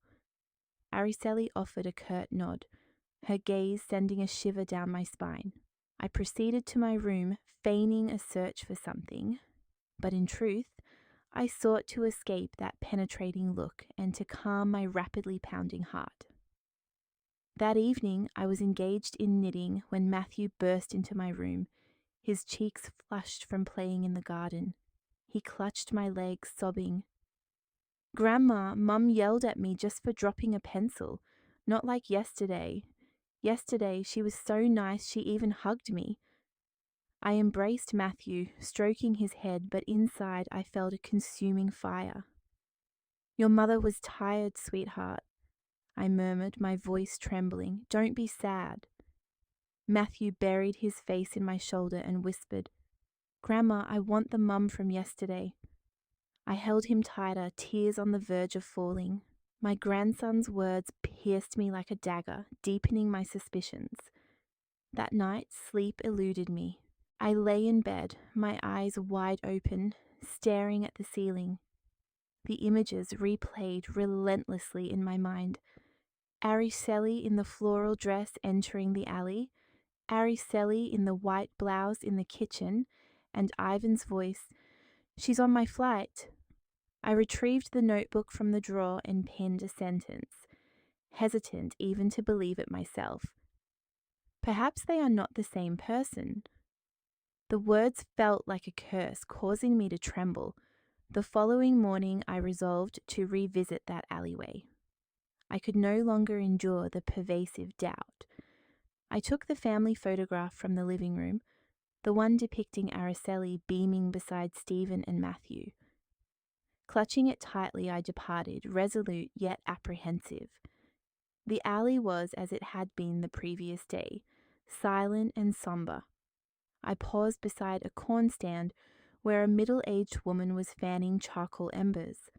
Araceli offered a curt nod, her gaze sending a shiver down my spine. I proceeded to my room, feigning a search for something, but in truth, I sought to escape that penetrating look and to calm my rapidly pounding heart. That evening, I was engaged in knitting when Matthew burst into my room, his cheeks flushed from playing in the garden. He clutched my legs, sobbing, "Grandma, Mum yelled at me just for dropping a pencil, not like yesterday. Yesterday, she was so nice she even hugged me." I embraced Matthew, stroking his head, but inside I felt a consuming fire. "Your mother was tired, sweetheart," I murmured, my voice trembling. "Don't be sad." Matthew buried his face in my shoulder and whispered, "Grandma, I want the mum from yesterday." I held him tighter, tears on the verge of falling. My grandson's words pierced me like a dagger, deepening my suspicions. That night, sleep eluded me. I lay in bed, my eyes wide open, staring at the ceiling. The images replayed relentlessly in my mind. Araceli in the floral dress entering the alley, Araceli in the white blouse in the kitchen, and Ivan's voice, "She's on my flight." I retrieved the notebook from the drawer and penned a sentence, hesitant even to believe it myself. Perhaps they are not the same person. The words felt like a curse, causing me to tremble. The following morning, I resolved to revisit that alleyway. I could no longer endure the pervasive doubt. I took the family photograph from the living room, the one depicting Araceli beaming beside Stephen and Matthew. Clutching it tightly, I departed, resolute yet apprehensive. The alley was as it had been the previous day, silent and sombre. I paused beside a corn stand where a middle-aged woman was fanning charcoal embers.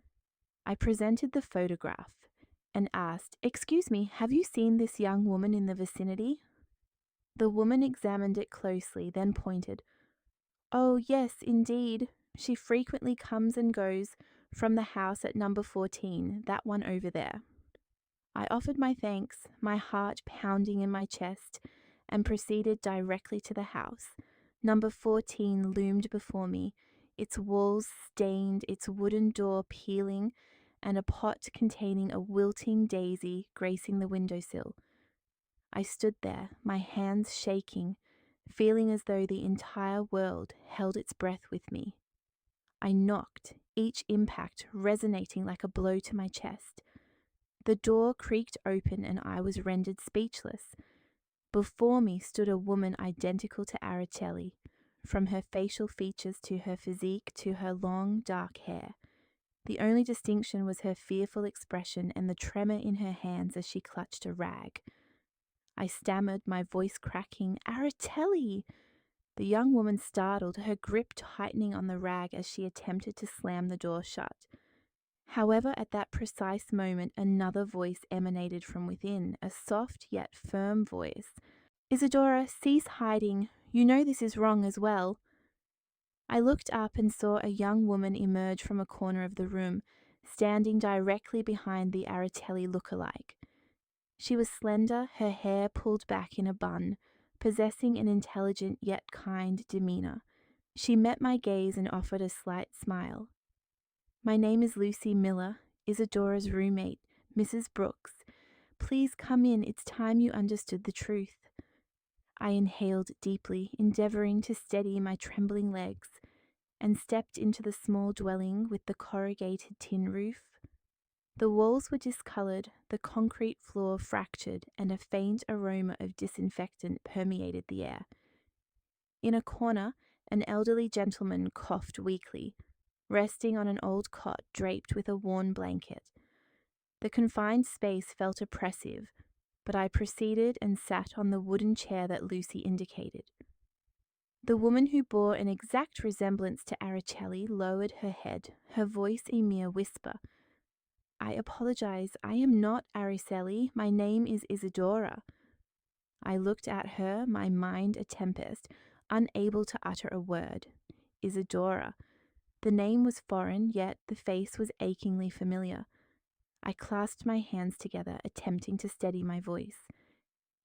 I presented the photograph and asked, "Excuse me, have you seen this young woman in the vicinity?" The woman examined it closely, then pointed. "Oh, yes, indeed. She frequently comes and goes from the house at number 14, that one over there." I offered my thanks, my heart pounding in my chest, and proceeded directly to the house. Number 14 loomed before me, its walls stained, its wooden door peeling, and a pot containing a wilting daisy gracing the windowsill. I stood there, my hands shaking, feeling as though the entire world held its breath with me. I knocked, each impact resonating like a blow to my chest. The door creaked open and I was rendered speechless. Before me stood a woman identical to Araceli, from her facial features to her physique to her long, dark hair. The only distinction was her fearful expression and the tremor in her hands as she clutched a rag. I stammered, my voice cracking, "Araceli!" The young woman startled, her grip tightening on the rag as she attempted to slam the door shut. However, at that precise moment, another voice emanated from within, a soft yet firm voice. "Isadora, cease hiding. You know this is wrong as well." I looked up and saw a young woman emerge from a corner of the room, standing directly behind the Araceli look-alike. She was slender, her hair pulled back in a bun, possessing an intelligent yet kind demeanor. She met my gaze and offered a slight smile. "My name is Lucy Miller, Isadora's roommate, Mrs. Brooks. Please come in, it's time you understood the truth." I inhaled deeply, endeavoring to steady my trembling legs, and stepped into the small dwelling with the corrugated tin roof. The walls were discolored, the concrete floor fractured, and a faint aroma of disinfectant permeated the air. In a corner, an elderly gentleman coughed weakly, resting on an old cot draped with a worn blanket. The confined space felt oppressive, but I proceeded and sat on the wooden chair that Lucy indicated. The woman, who bore an exact resemblance to Araceli, lowered her head, her voice a mere whisper. "I apologize. I am not Araceli. My name is Isadora." I looked at her, my mind a tempest, unable to utter a word. Isadora. The name was foreign, yet the face was achingly familiar. I clasped my hands together, attempting to steady my voice.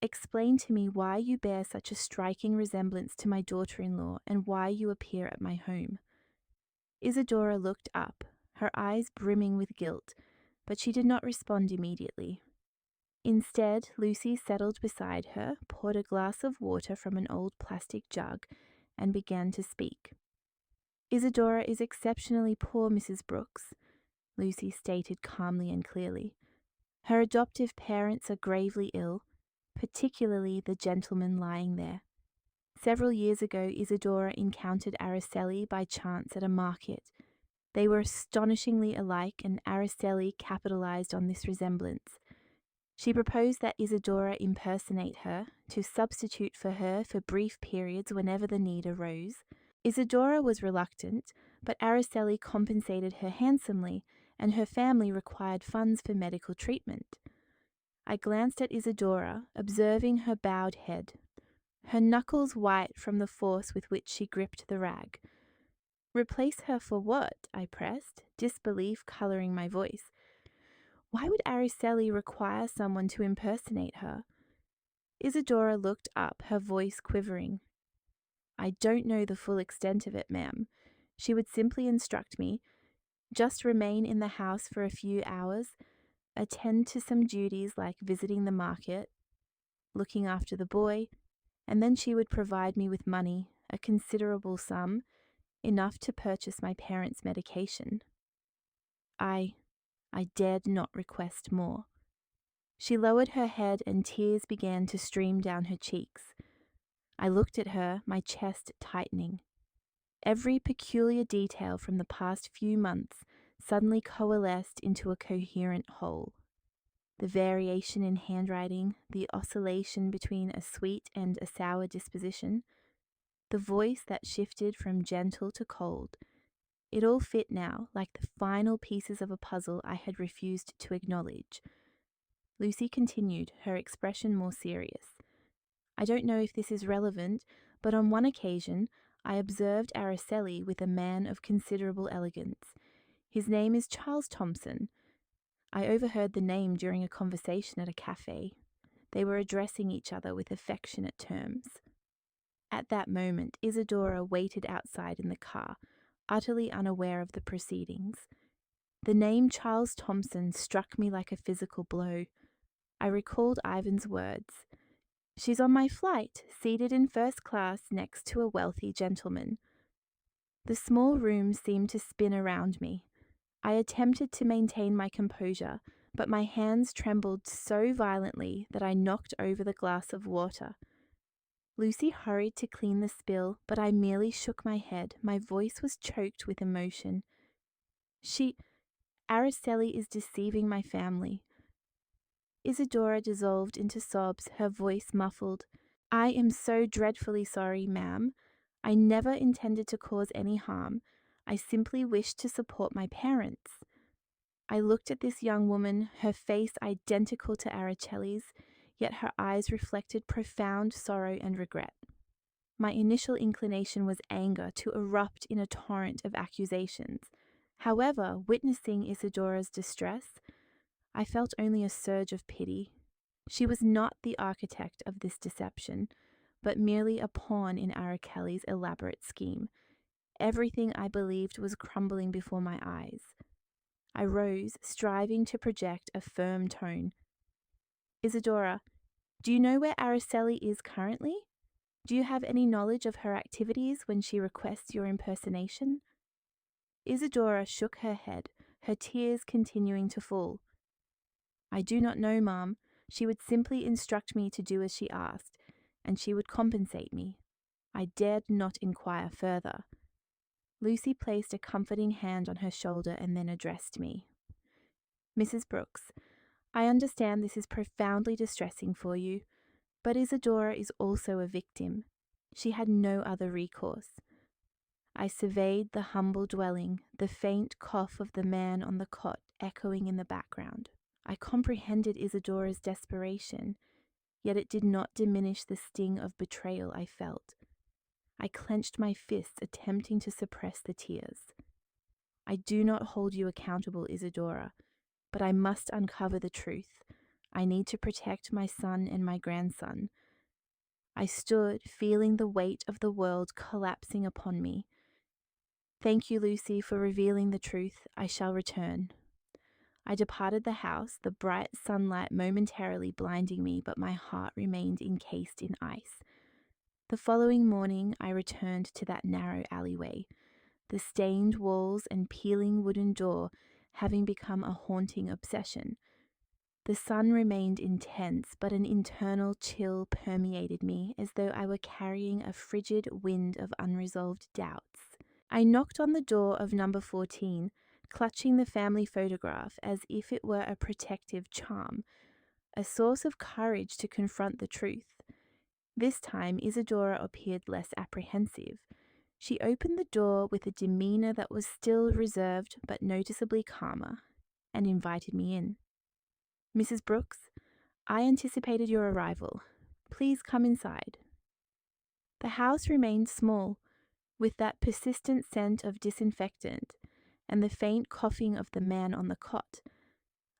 "Explain to me why you bear such a striking resemblance to my daughter-in-law and why you appear at my home." Isadora looked up, her eyes brimming with guilt, but she did not respond immediately. Instead, Lucy settled beside her, poured a glass of water from an old plastic jug, and began to speak. "Isadora is exceptionally poor, Mrs. Brooks," Lucy stated calmly and clearly. "Her adoptive parents are gravely ill, particularly the gentleman lying there. Several years ago, Isadora encountered Araceli by chance at a market. They were astonishingly alike, and Araceli capitalized on this resemblance. She proposed that Isadora impersonate her, to substitute for her for brief periods whenever the need arose. Isadora was reluctant, but Araceli compensated her handsomely, and her family required funds for medical treatment. I glanced at Isadora, observing her bowed head, her knuckles white from the force with which she gripped the rag. "Replace her for what?" I pressed, disbelief coloring my voice. Why would Araceli require someone to impersonate her? Isadora looked up, her voice quivering. "I don't know the full extent of it, ma'am. She would simply instruct me, just remain in the house for a few hours, attend to some duties like visiting the market, looking after the boy, and then she would provide me with money, a considerable sum, enough to purchase my parents' medication." I dared not request more. She lowered her head and tears began to stream down her cheeks. I looked at her, my chest tightening. Every peculiar detail from the past few months suddenly coalesced into a coherent whole. The variation in handwriting, the oscillation between a sweet and a sour disposition, the voice that shifted from gentle to cold, it all fit now like the final pieces of a puzzle I had refused to acknowledge. Lucy continued, her expression more serious. I don't know if this is relevant, but on one occasion I observed Araceli with a man of considerable elegance. His name is Charles Thompson. I overheard the name during a conversation at a cafe. They were addressing each other with affectionate terms. At that moment, Isadora waited outside in the car, utterly unaware of the proceedings. The name Charles Thompson struck me like a physical blow. I recalled Ivan's words. She's on my flight, seated in first class next to a wealthy gentleman. The small room seemed to spin around me. I attempted to maintain my composure, but my hands trembled so violently that I knocked over the glass of water. Lucy hurried to clean the spill, but I merely shook my head. My voice was choked with emotion. Araceli is deceiving my family. Isadora dissolved into sobs, her voice muffled. I am so dreadfully sorry, ma'am. I never intended to cause any harm. I simply wished to support my parents. I looked at this young woman, her face identical to Araceli's, yet her eyes reflected profound sorrow and regret. My initial inclination was anger, to erupt in a torrent of accusations. However, witnessing Isadora's distress, I felt only a surge of pity. She was not the architect of this deception, but merely a pawn in Araceli's elaborate scheme. Everything I believed was crumbling before my eyes. I rose, striving to project a firm tone. Isadora, do you know where Araceli is currently? Do you have any knowledge of her activities when she requests your impersonation? Isadora shook her head, her tears continuing to fall. I do not know, ma'am. She would simply instruct me to do as she asked, and she would compensate me. I dared not inquire further. Lucy placed a comforting hand on her shoulder and then addressed me. Mrs. Brooks, I understand this is profoundly distressing for you, but Isadora is also a victim. She had no other recourse. I surveyed the humble dwelling, the faint cough of the man on the cot echoing in the background. I comprehended Isadora's desperation, yet it did not diminish the sting of betrayal I felt. I clenched my fists, attempting to suppress the tears. I do not hold you accountable, Isadora, but I must uncover the truth. I need to protect my son and my grandson. I stood, feeling the weight of the world collapsing upon me. Thank you, Lucy, for revealing the truth. I shall return. I departed the house, the bright sunlight momentarily blinding me, but my heart remained encased in ice. The following morning, I returned to that narrow alleyway, the stained walls and peeling wooden door having become a haunting obsession. The sun remained intense, but an internal chill permeated me as though I were carrying a frigid wind of unresolved doubts. I knocked on the door of number 14, clutching the family photograph as if it were a protective charm, a source of courage to confront the truth. This time Isadora appeared less apprehensive. She opened the door with a demeanour that was still reserved but noticeably calmer, and invited me in. Mrs. Brooks, I anticipated your arrival. Please come inside. The house remained small, with that persistent scent of disinfectant and the faint coughing of the man on the cot.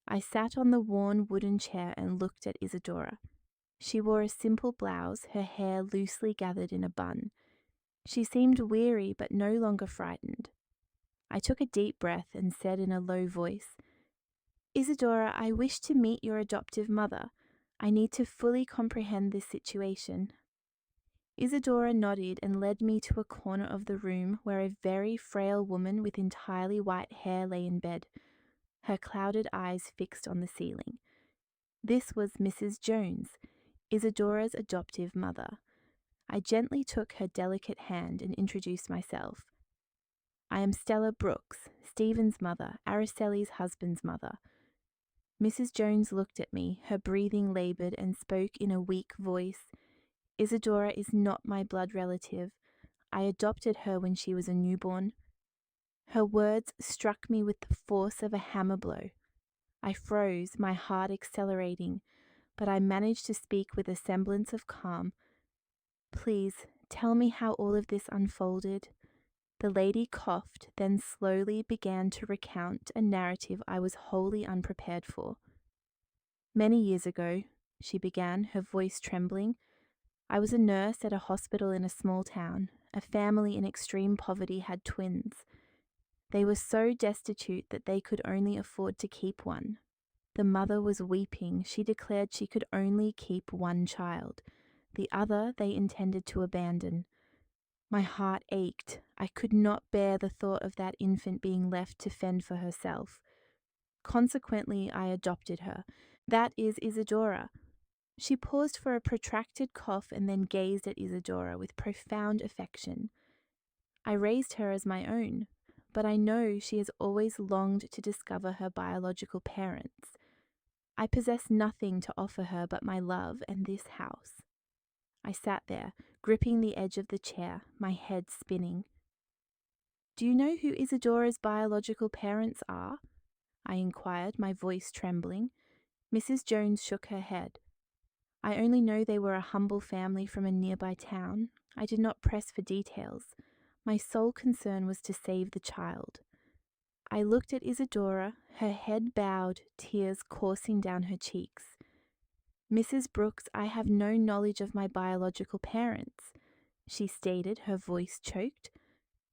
I sat on the worn wooden chair and looked at Isadora. She wore a simple blouse, her hair loosely gathered in a bun. She seemed weary but no longer frightened. I took a deep breath and said in a low voice, Isadora, I wish to meet your adoptive mother. I need to fully comprehend this situation. Isadora nodded and led me to a corner of the room where a very frail woman with entirely white hair lay in bed, her clouded eyes fixed on the ceiling. This was Mrs. Jones, Isadora's adoptive mother. I gently took her delicate hand and introduced myself. I am Stella Brooks, Stephen's mother, Araceli's husband's mother. Mrs. Jones looked at me, her breathing laboured, and spoke in a weak voice. Isadora is not my blood relative. I adopted her when she was a newborn. Her words struck me with the force of a hammer blow. I froze, my heart accelerating, but I managed to speak with a semblance of calm. Please, tell me how all of this unfolded. The lady coughed, then slowly began to recount a narrative I was wholly unprepared for. Many years ago, she began, her voice trembling, I was a nurse at a hospital in a small town. A family in extreme poverty had twins. They were so destitute that they could only afford to keep one. The mother was weeping. She declared she could only keep one child. The other they intended to abandon. My heart ached. I could not bear the thought of that infant being left to fend for herself. Consequently, I adopted her. That is Isadora. She paused for a protracted cough and then gazed at Isadora with profound affection. I raised her as my own, but I know she has always longed to discover her biological parents. I possess nothing to offer her but my love and this house. I sat there, gripping the edge of the chair, my head spinning. Do you know who Isadora's biological parents are? I inquired, my voice trembling. Mrs. Jones shook her head. I only know they were a humble family from a nearby town. I did not press for details. My sole concern was to save the child. I looked at Isadora, her head bowed, tears coursing down her cheeks. Mrs. Brooks, I have no knowledge of my biological parents, she stated, her voice choked.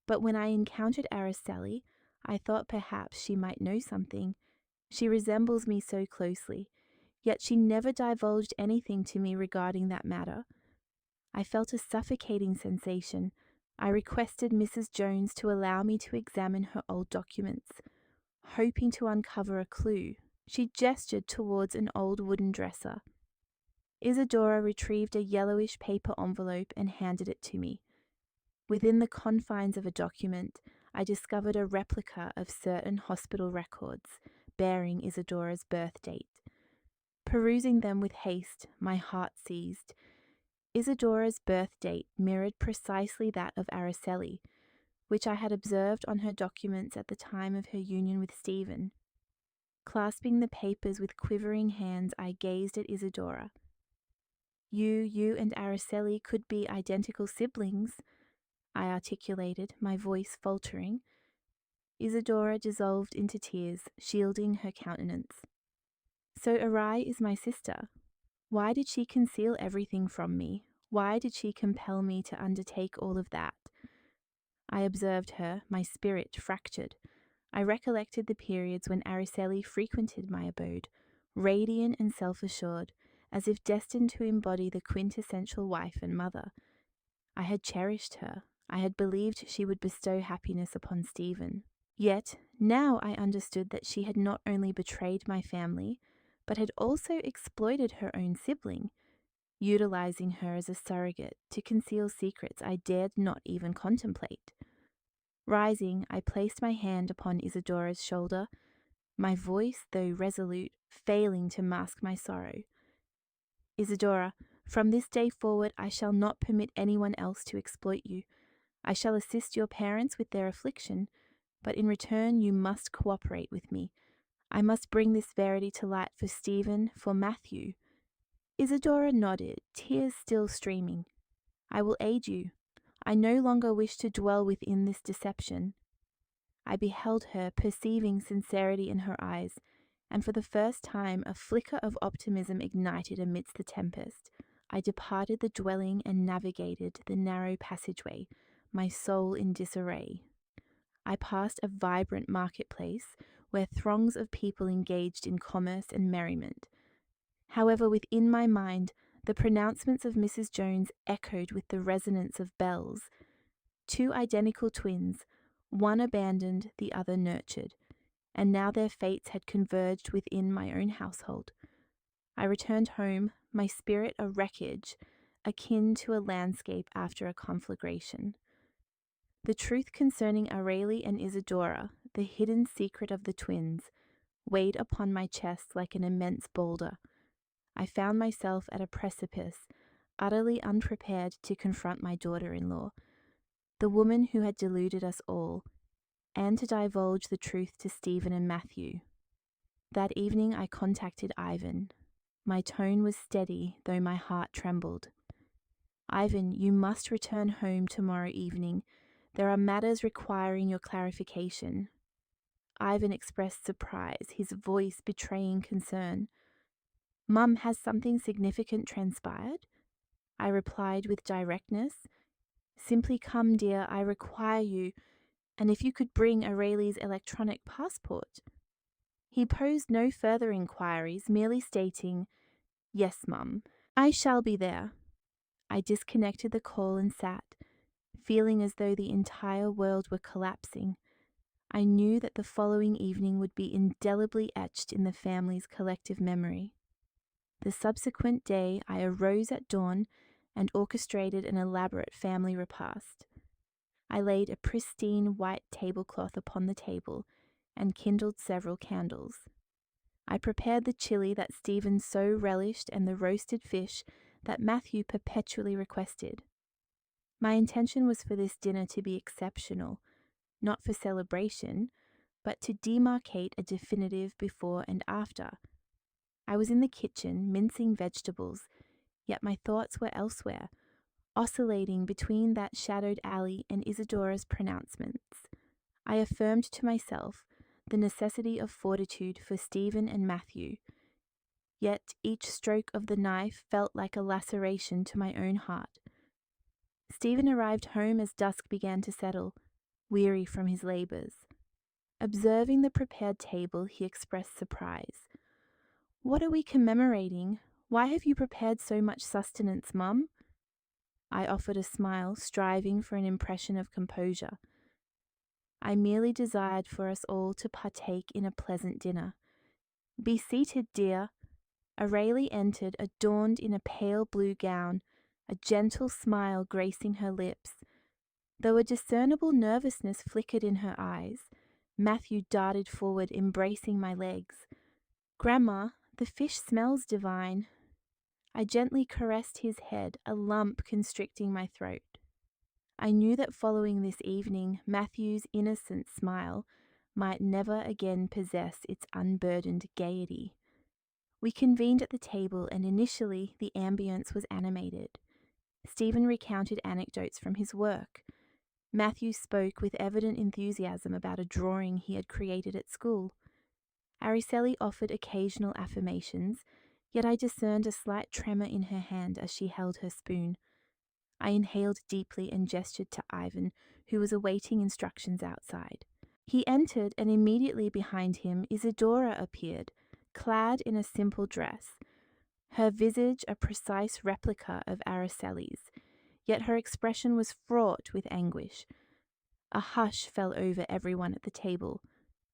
But when I encountered Araceli, I thought perhaps she might know something. She resembles me so closely, yet she never divulged anything to me regarding that matter. I felt a suffocating sensation. I requested Mrs. Jones to allow me to examine her old documents, hoping to uncover a clue. She gestured towards an old wooden dresser. Isadora retrieved a yellowish paper envelope and handed it to me. Within the confines of a document, I discovered a replica of certain hospital records bearing Isadora's birth date. Perusing them with haste, my heart seized. Isadora's birth date mirrored precisely that of Araceli, which I had observed on her documents at the time of her union with Stephen. Clasping the papers with quivering hands, I gazed at Isadora. You and Araceli could be identical siblings, I articulated, my voice faltering. Isadora dissolved into tears, shielding her countenance. So Arai is my sister. Why did she conceal everything from me? Why did she compel me to undertake all of that? I observed her, my spirit fractured. I recollected the periods when Araceli frequented my abode, radiant and self-assured, as if destined to embody the quintessential wife and mother. I had cherished her. I had believed she would bestow happiness upon Stephen. Yet, now I understood that she had not only betrayed my family, but had also exploited her own sibling, utilizing her as a surrogate to conceal secrets I dared not even contemplate. Rising, I placed my hand upon Isadora's shoulder, my voice, though resolute, failing to mask my sorrow. Isadora, from this day forward I shall not permit anyone else to exploit you. I shall assist your parents with their affliction, but in return you must cooperate with me. I must bring this verity to light for Stephen, for Matthew. Isadora nodded, tears still streaming. I will aid you. I no longer wish to dwell within this deception. I beheld her, perceiving sincerity in her eyes, and for the first time a flicker of optimism ignited amidst the tempest. I departed the dwelling and navigated the narrow passageway, my soul in disarray. I passed a vibrant marketplace where throngs of people engaged in commerce and merriment. However, within my mind, the pronouncements of Mrs. Jones echoed with the resonance of bells. Two identical twins, one abandoned, the other nurtured, and now their fates had converged within my own household. I returned home, my spirit a wreckage, akin to a landscape after a conflagration. The truth concerning Areli and Isadora, the hidden secret of the twins, weighed upon my chest like an immense boulder. I found myself at a precipice, utterly unprepared to confront my daughter-in-law, the woman who had deluded us all, and to divulge the truth to Stephen and Matthew. That evening I contacted Ivan. My tone was steady, though my heart trembled. Ivan, you must return home tomorrow evening. There are matters requiring your clarification. Ivan expressed surprise, his voice betraying concern. Mum, has something significant transpired? I replied with directness. Simply come, dear, I require you, and if you could bring Aureli's electronic passport. He posed no further inquiries, merely stating, Yes, Mum, I shall be there. I disconnected the call and sat, feeling as though the entire world were collapsing. I knew that the following evening would be indelibly etched in the family's collective memory. The subsequent day, I arose at dawn and orchestrated an elaborate family repast. I laid a pristine white tablecloth upon the table and kindled several candles. I prepared the chili that Stephen so relished and the roasted fish that Matthew perpetually requested. My intention was for this dinner to be exceptional, not for celebration, but to demarcate a definitive before and after. I was in the kitchen, mincing vegetables, yet my thoughts were elsewhere, oscillating between that shadowed alley and Isadora's pronouncements. I affirmed to myself the necessity of fortitude for Stephen and Matthew, yet each stroke of the knife felt like a laceration to my own heart. Stephen arrived home as dusk began to settle, weary from his labours. Observing the prepared table, he expressed surprise. What are we commemorating? Why have you prepared so much sustenance, Mum? I offered a smile, striving for an impression of composure. I merely desired for us all to partake in a pleasant dinner. Be seated, dear. Aurelie entered, adorned in a pale blue gown, a gentle smile gracing her lips. Though a discernible nervousness flickered in her eyes, Matthew darted forward, embracing my legs. Grandma, the fish smells divine. I gently caressed his head, a lump constricting my throat. I knew that following this evening, Matthew's innocent smile might never again possess its unburdened gaiety. We convened at the table, and initially the ambience was animated. Stephen recounted anecdotes from his work. Matthew spoke with evident enthusiasm about a drawing he had created at school. Araceli offered occasional affirmations, yet I discerned a slight tremor in her hand as she held her spoon. I inhaled deeply and gestured to Ivan, who was awaiting instructions outside. He entered, and immediately behind him Isadora appeared, clad in a simple dress, her visage a precise replica of Araceli's, yet her expression was fraught with anguish. A hush fell over everyone at the table.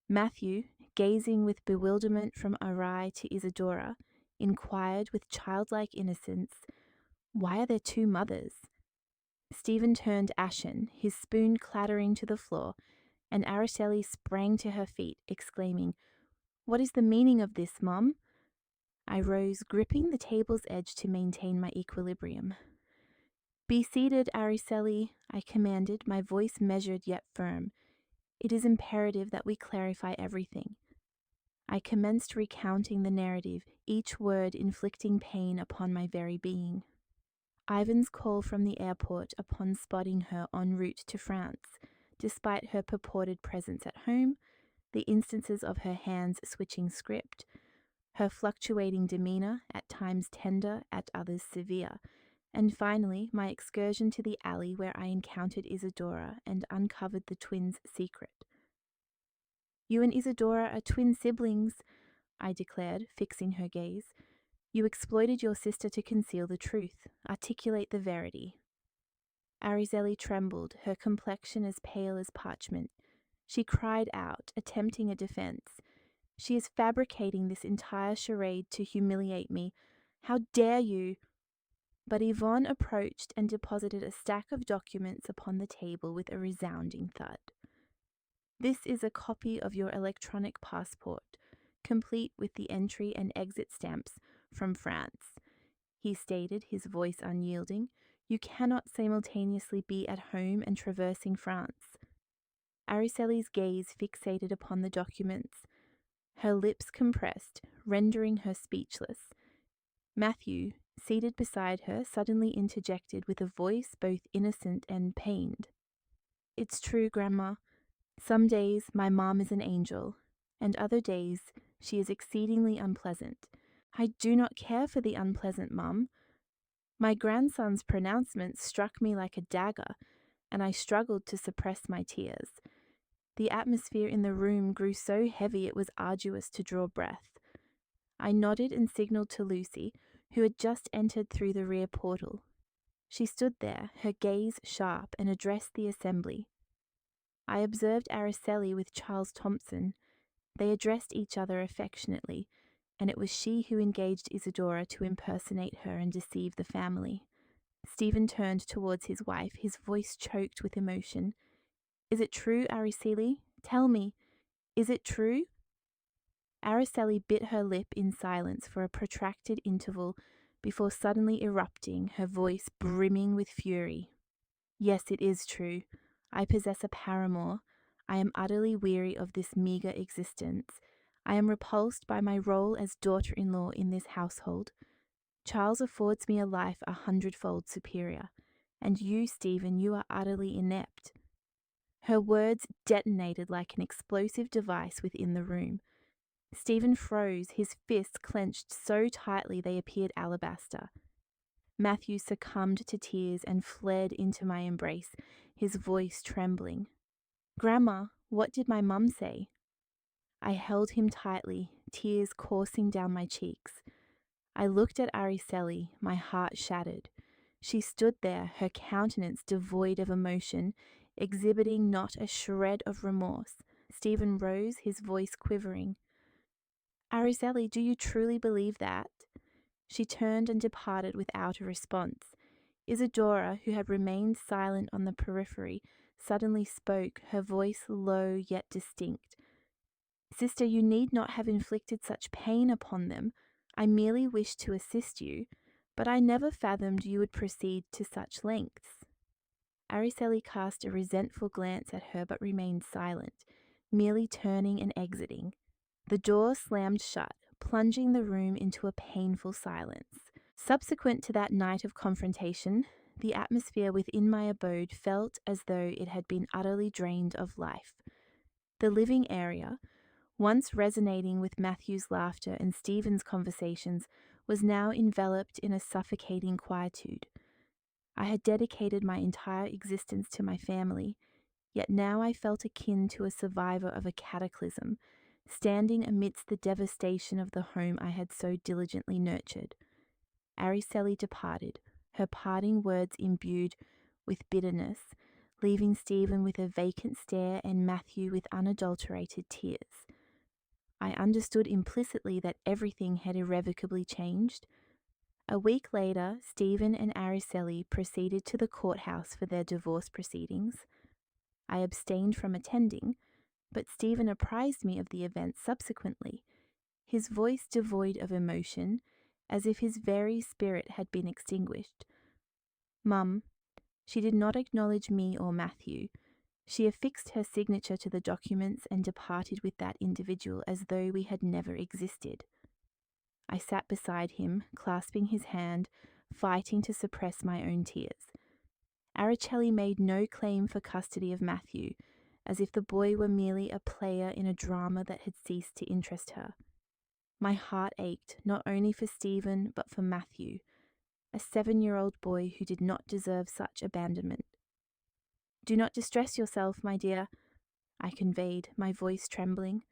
Matthew, gazing with bewilderment from Arai to Isadora, inquired with childlike innocence, "Why are there two mothers?" Stephen turned ashen, his spoon clattering to the floor, and Araceli sprang to her feet, exclaiming, "What is the meaning of this, Mum?" I rose, gripping the table's edge to maintain my equilibrium. "Be seated, Araceli," I commanded, my voice measured yet firm. "It is imperative that we clarify everything." I commenced recounting the narrative, each word inflicting pain upon my very being. Ivan's call from the airport upon spotting her en route to France, despite her purported presence at home, the instances of her hands switching script, her fluctuating demeanor, at times tender, at others severe, and finally my excursion to the alley where I encountered Isadora and uncovered the twins' secret. "You and Isadora are twin siblings," I declared, fixing her gaze. "You exploited your sister to conceal the truth. Articulate the verity." Araceli trembled, her complexion as pale as parchment. She cried out, attempting a defense. "She is fabricating this entire charade to humiliate me. How dare you?" But Yvonne approached and deposited a stack of documents upon the table with a resounding thud. "This is a copy of your electronic passport, complete with the entry and exit stamps from France," he stated, his voice unyielding. "You cannot simultaneously be at home and traversing France." Araceli's gaze fixated upon the documents, her lips compressed, rendering her speechless. Matthew, seated beside her, suddenly interjected with a voice both innocent and pained. "It's true, Grandma. Some days my mom is an angel, and other days she is exceedingly unpleasant. I do not care for the unpleasant, Mum. My grandson's pronouncement struck me like a dagger, and I struggled to suppress my tears. The atmosphere in the room grew so heavy it was arduous to draw breath. I nodded and signaled to Lucy, who had just entered through the rear portal. She stood there, her gaze sharp, and addressed the assembly. I observed Araceli with Charles Thompson. They addressed each other affectionately, and it was she who engaged Isadora to impersonate her and deceive the family. Stephen turned towards his wife, his voice choked with emotion. "Is it true, Araceli? Tell me, is it true?" Araceli bit her lip in silence for a protracted interval before suddenly erupting, her voice brimming with fury. "Yes, it is true. I possess a paramour. I am utterly weary of this meagre existence. I am repulsed by my role as daughter-in-law in this household. Charles affords me a life 100-fold superior. And you, Stephen, you are utterly inept." Her words detonated like an explosive device within the room. Stephen froze, his fists clenched so tightly they appeared alabaster. Matthew succumbed to tears and fled into my embrace, his voice trembling. "Grandma, what did my mum say?" I held him tightly, tears coursing down my cheeks. I looked at Araceli, my heart shattered. She stood there, her countenance devoid of emotion, exhibiting not a shred of remorse. Stephen rose, his voice quivering. "Araceli, do you truly believe that?" She turned and departed without a response. Isadora, who had remained silent on the periphery, suddenly spoke, her voice low yet distinct. "Sister, you need not have inflicted such pain upon them. I merely wished to assist you, but I never fathomed you would proceed to such lengths." Araceli cast a resentful glance at her but remained silent, merely turning and exiting. The door slammed shut, plunging the room into a painful silence. Subsequent to that night of confrontation, the atmosphere within my abode felt as though it had been utterly drained of life. The living area, once resonating with Matthew's laughter and Stephen's conversations, was now enveloped in a suffocating quietude. I had dedicated my entire existence to my family, yet now I felt akin to a survivor of a cataclysm, standing amidst the devastation of the home I had so diligently nurtured. Araceli departed, her parting words imbued with bitterness, leaving Stephen with a vacant stare and Matthew with unadulterated tears. I understood implicitly that everything had irrevocably changed. A week later, Stephen and Araceli proceeded to the courthouse for their divorce proceedings. I abstained from attending, but Stephen apprised me of the event subsequently, his voice devoid of emotion, as if his very spirit had been extinguished. "Mum, she did not acknowledge me or Matthew. She affixed her signature to the documents and departed with that individual as though we had never existed." I sat beside him, clasping his hand, fighting to suppress my own tears. Araceli made no claim for custody of Matthew, as if the boy were merely a player in a drama that had ceased to interest her. My heart ached, not only for Stephen, but for Matthew, a 7-year-old boy who did not deserve such abandonment. "Do not distress yourself, my dear," I conveyed, my voice trembling.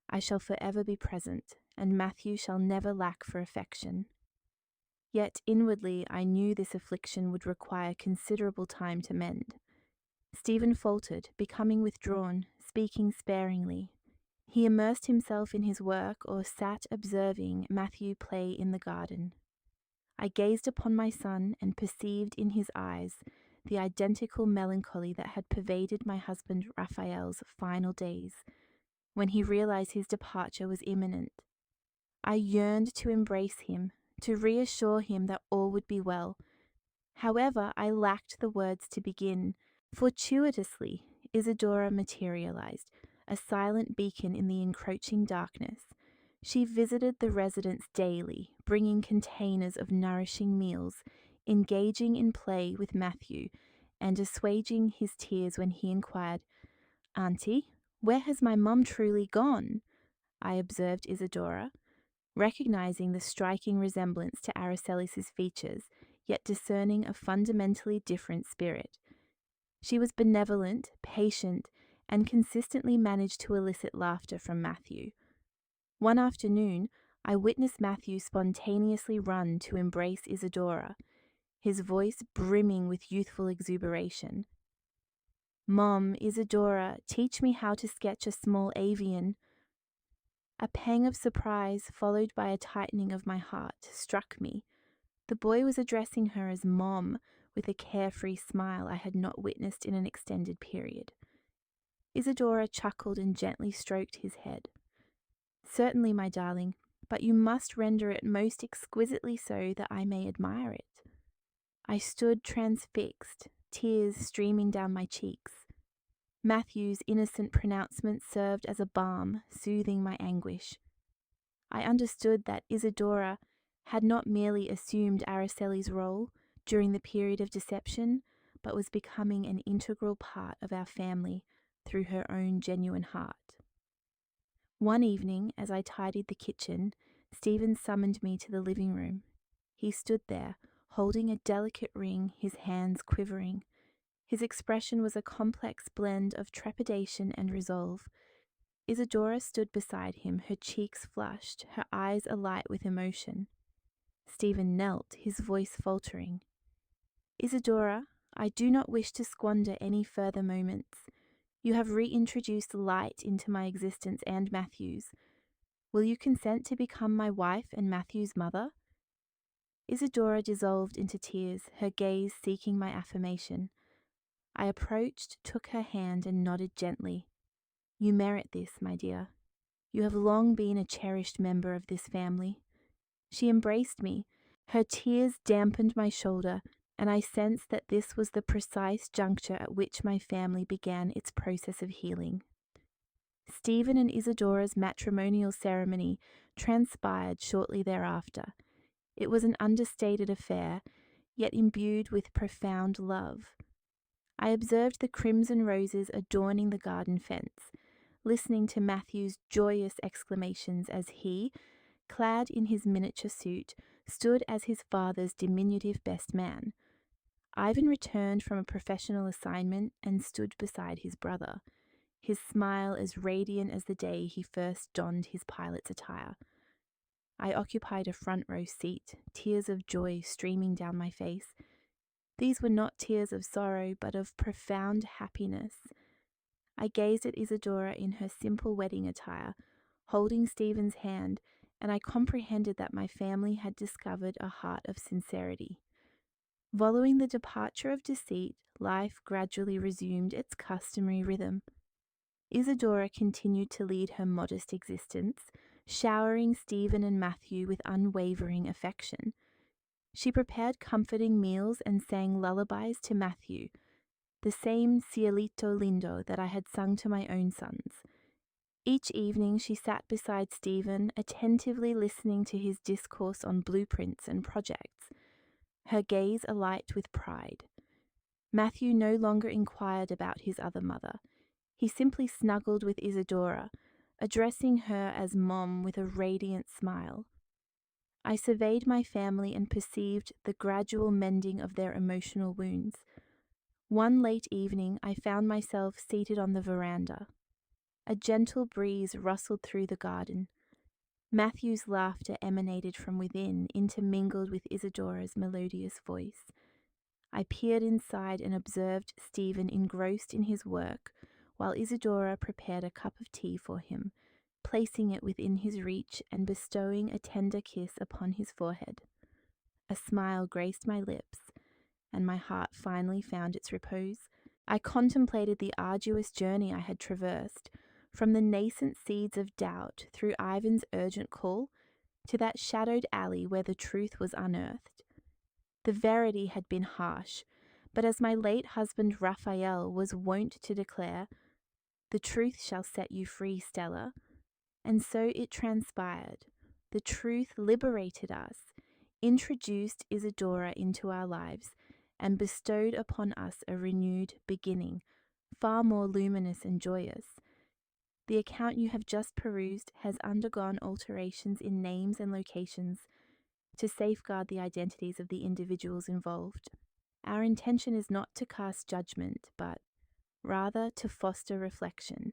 "I shall forever be present, and Matthew shall never lack for affection." Yet inwardly I knew this affliction would require considerable time to mend. Stephen faltered, becoming withdrawn, speaking sparingly. He immersed himself in his work or sat observing Matthew play in the garden. I gazed upon my son and perceived in his eyes the identical melancholy that had pervaded my husband Raphael's final days, when he realized his departure was imminent. I yearned to embrace him, to reassure him that all would be well. However, I lacked the words to begin. Fortuitously, Isadora materialized, a silent beacon in the encroaching darkness. She visited the residence daily, bringing containers of nourishing meals, engaging in play with Matthew, and assuaging his tears when he inquired, "Auntie, where has my mum truly gone?" I observed Isadora, recognizing the striking resemblance to Aracelis' features, yet discerning a fundamentally different spirit. She was benevolent, patient, and consistently managed to elicit laughter from Matthew. One afternoon, I witnessed Matthew spontaneously run to embrace Isadora, his voice brimming with youthful exuberation. "Mom, Isadora, teach me how to sketch a small avian." A pang of surprise, followed by a tightening of my heart, struck me. The boy was addressing her as Mom, with a carefree smile I had not witnessed in an extended period. Isadora chuckled and gently stroked his head. "Certainly, my darling, but you must render it most exquisitely so that I may admire it." I stood transfixed, tears streaming down my cheeks. Matthew's innocent pronouncement served as a balm, soothing my anguish. I understood that Isadora had not merely assumed Aracelis' role during the period of deception, but was becoming an integral part of our family through her own genuine heart. One evening, as I tidied the kitchen, Stephen summoned me to the living room. He stood there, holding a delicate ring, his hands quivering. His expression was a complex blend of trepidation and resolve. Isadora stood beside him, her cheeks flushed, her eyes alight with emotion. Stephen knelt, his voice faltering. "Isadora, I do not wish to squander any further moments. You have reintroduced light into my existence and Matthew's. Will you consent to become my wife and Matthew's mother?" Isadora dissolved into tears, her gaze seeking my affirmation. I approached, took her hand, and nodded gently. "You merit this, my dear. You have long been a cherished member of this family." She embraced me. Her tears dampened my shoulder, and I sensed that this was the precise juncture at which my family began its process of healing. Stephen and Isadora's matrimonial ceremony transpired shortly thereafter. It was an understated affair, yet imbued with profound love. I observed the crimson roses adorning the garden fence, listening to Matthew's joyous exclamations as he, clad in his miniature suit, stood as his father's diminutive best man. Ivan returned from a professional assignment and stood beside his brother, his smile as radiant as the day he first donned his pilot's attire. I occupied a front row seat, tears of joy streaming down my face. These were not tears of sorrow, but of profound happiness. I gazed at Isadora in her simple wedding attire, holding Stephen's hand, and I comprehended that my family had discovered a heart of sincerity. Following the departure of deceit, life gradually resumed its customary rhythm. Isadora continued to lead her modest existence, showering Stephen and Matthew with unwavering affection. She prepared comforting meals and sang lullabies to Matthew, the same cielito lindo that I had sung to my own sons. Each evening she sat beside Stephen, attentively listening to his discourse on blueprints and projects, her gaze alight with pride. Matthew no longer inquired about his other mother. He simply snuggled with Isadora, addressing her as Mom with a radiant smile. I surveyed my family and perceived the gradual mending of their emotional wounds. One late evening, I found myself seated on the veranda. A gentle breeze rustled through the garden. Matthew's laughter emanated from within, intermingled with Isadora's melodious voice. I peered inside and observed Stephen engrossed in his work, while Isadora prepared a cup of tea for him, placing it within his reach and bestowing a tender kiss upon his forehead. A smile graced my lips, and my heart finally found its repose. I contemplated the arduous journey I had traversed, from the nascent seeds of doubt through Ivan's urgent call to that shadowed alley where the truth was unearthed. The verity had been harsh, but as my late husband Raphael was wont to declare, "The truth shall set you free, Stella," and so it transpired. The truth liberated us, introduced Isadora into our lives, and bestowed upon us a renewed beginning, far more luminous and joyous. The account you have just perused has undergone alterations in names and locations to safeguard the identities of the individuals involved. Our intention is not to cast judgment, but rather to foster reflection,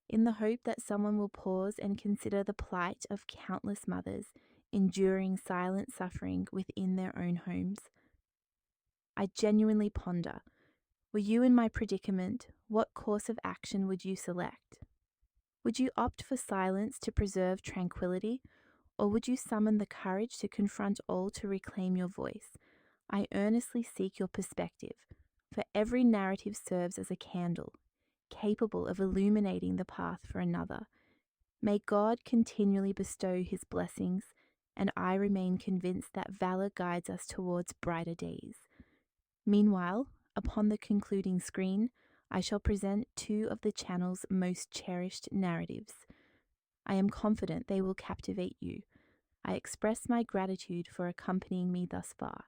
in the hope that someone will pause and consider the plight of countless mothers enduring silent suffering within their own homes. I genuinely ponder, were you in my predicament, what course of action would you select? Would you opt for silence to preserve tranquility, or would you summon the courage to confront all to reclaim your voice? I earnestly seek your perspective, for every narrative serves as a candle, capable of illuminating the path for another. May God continually bestow his blessings, and I remain convinced that valor guides us towards brighter days. Meanwhile, upon the concluding screen, I shall present two of the channel's most cherished narratives. I am confident they will captivate you. I express my gratitude for accompanying me thus far.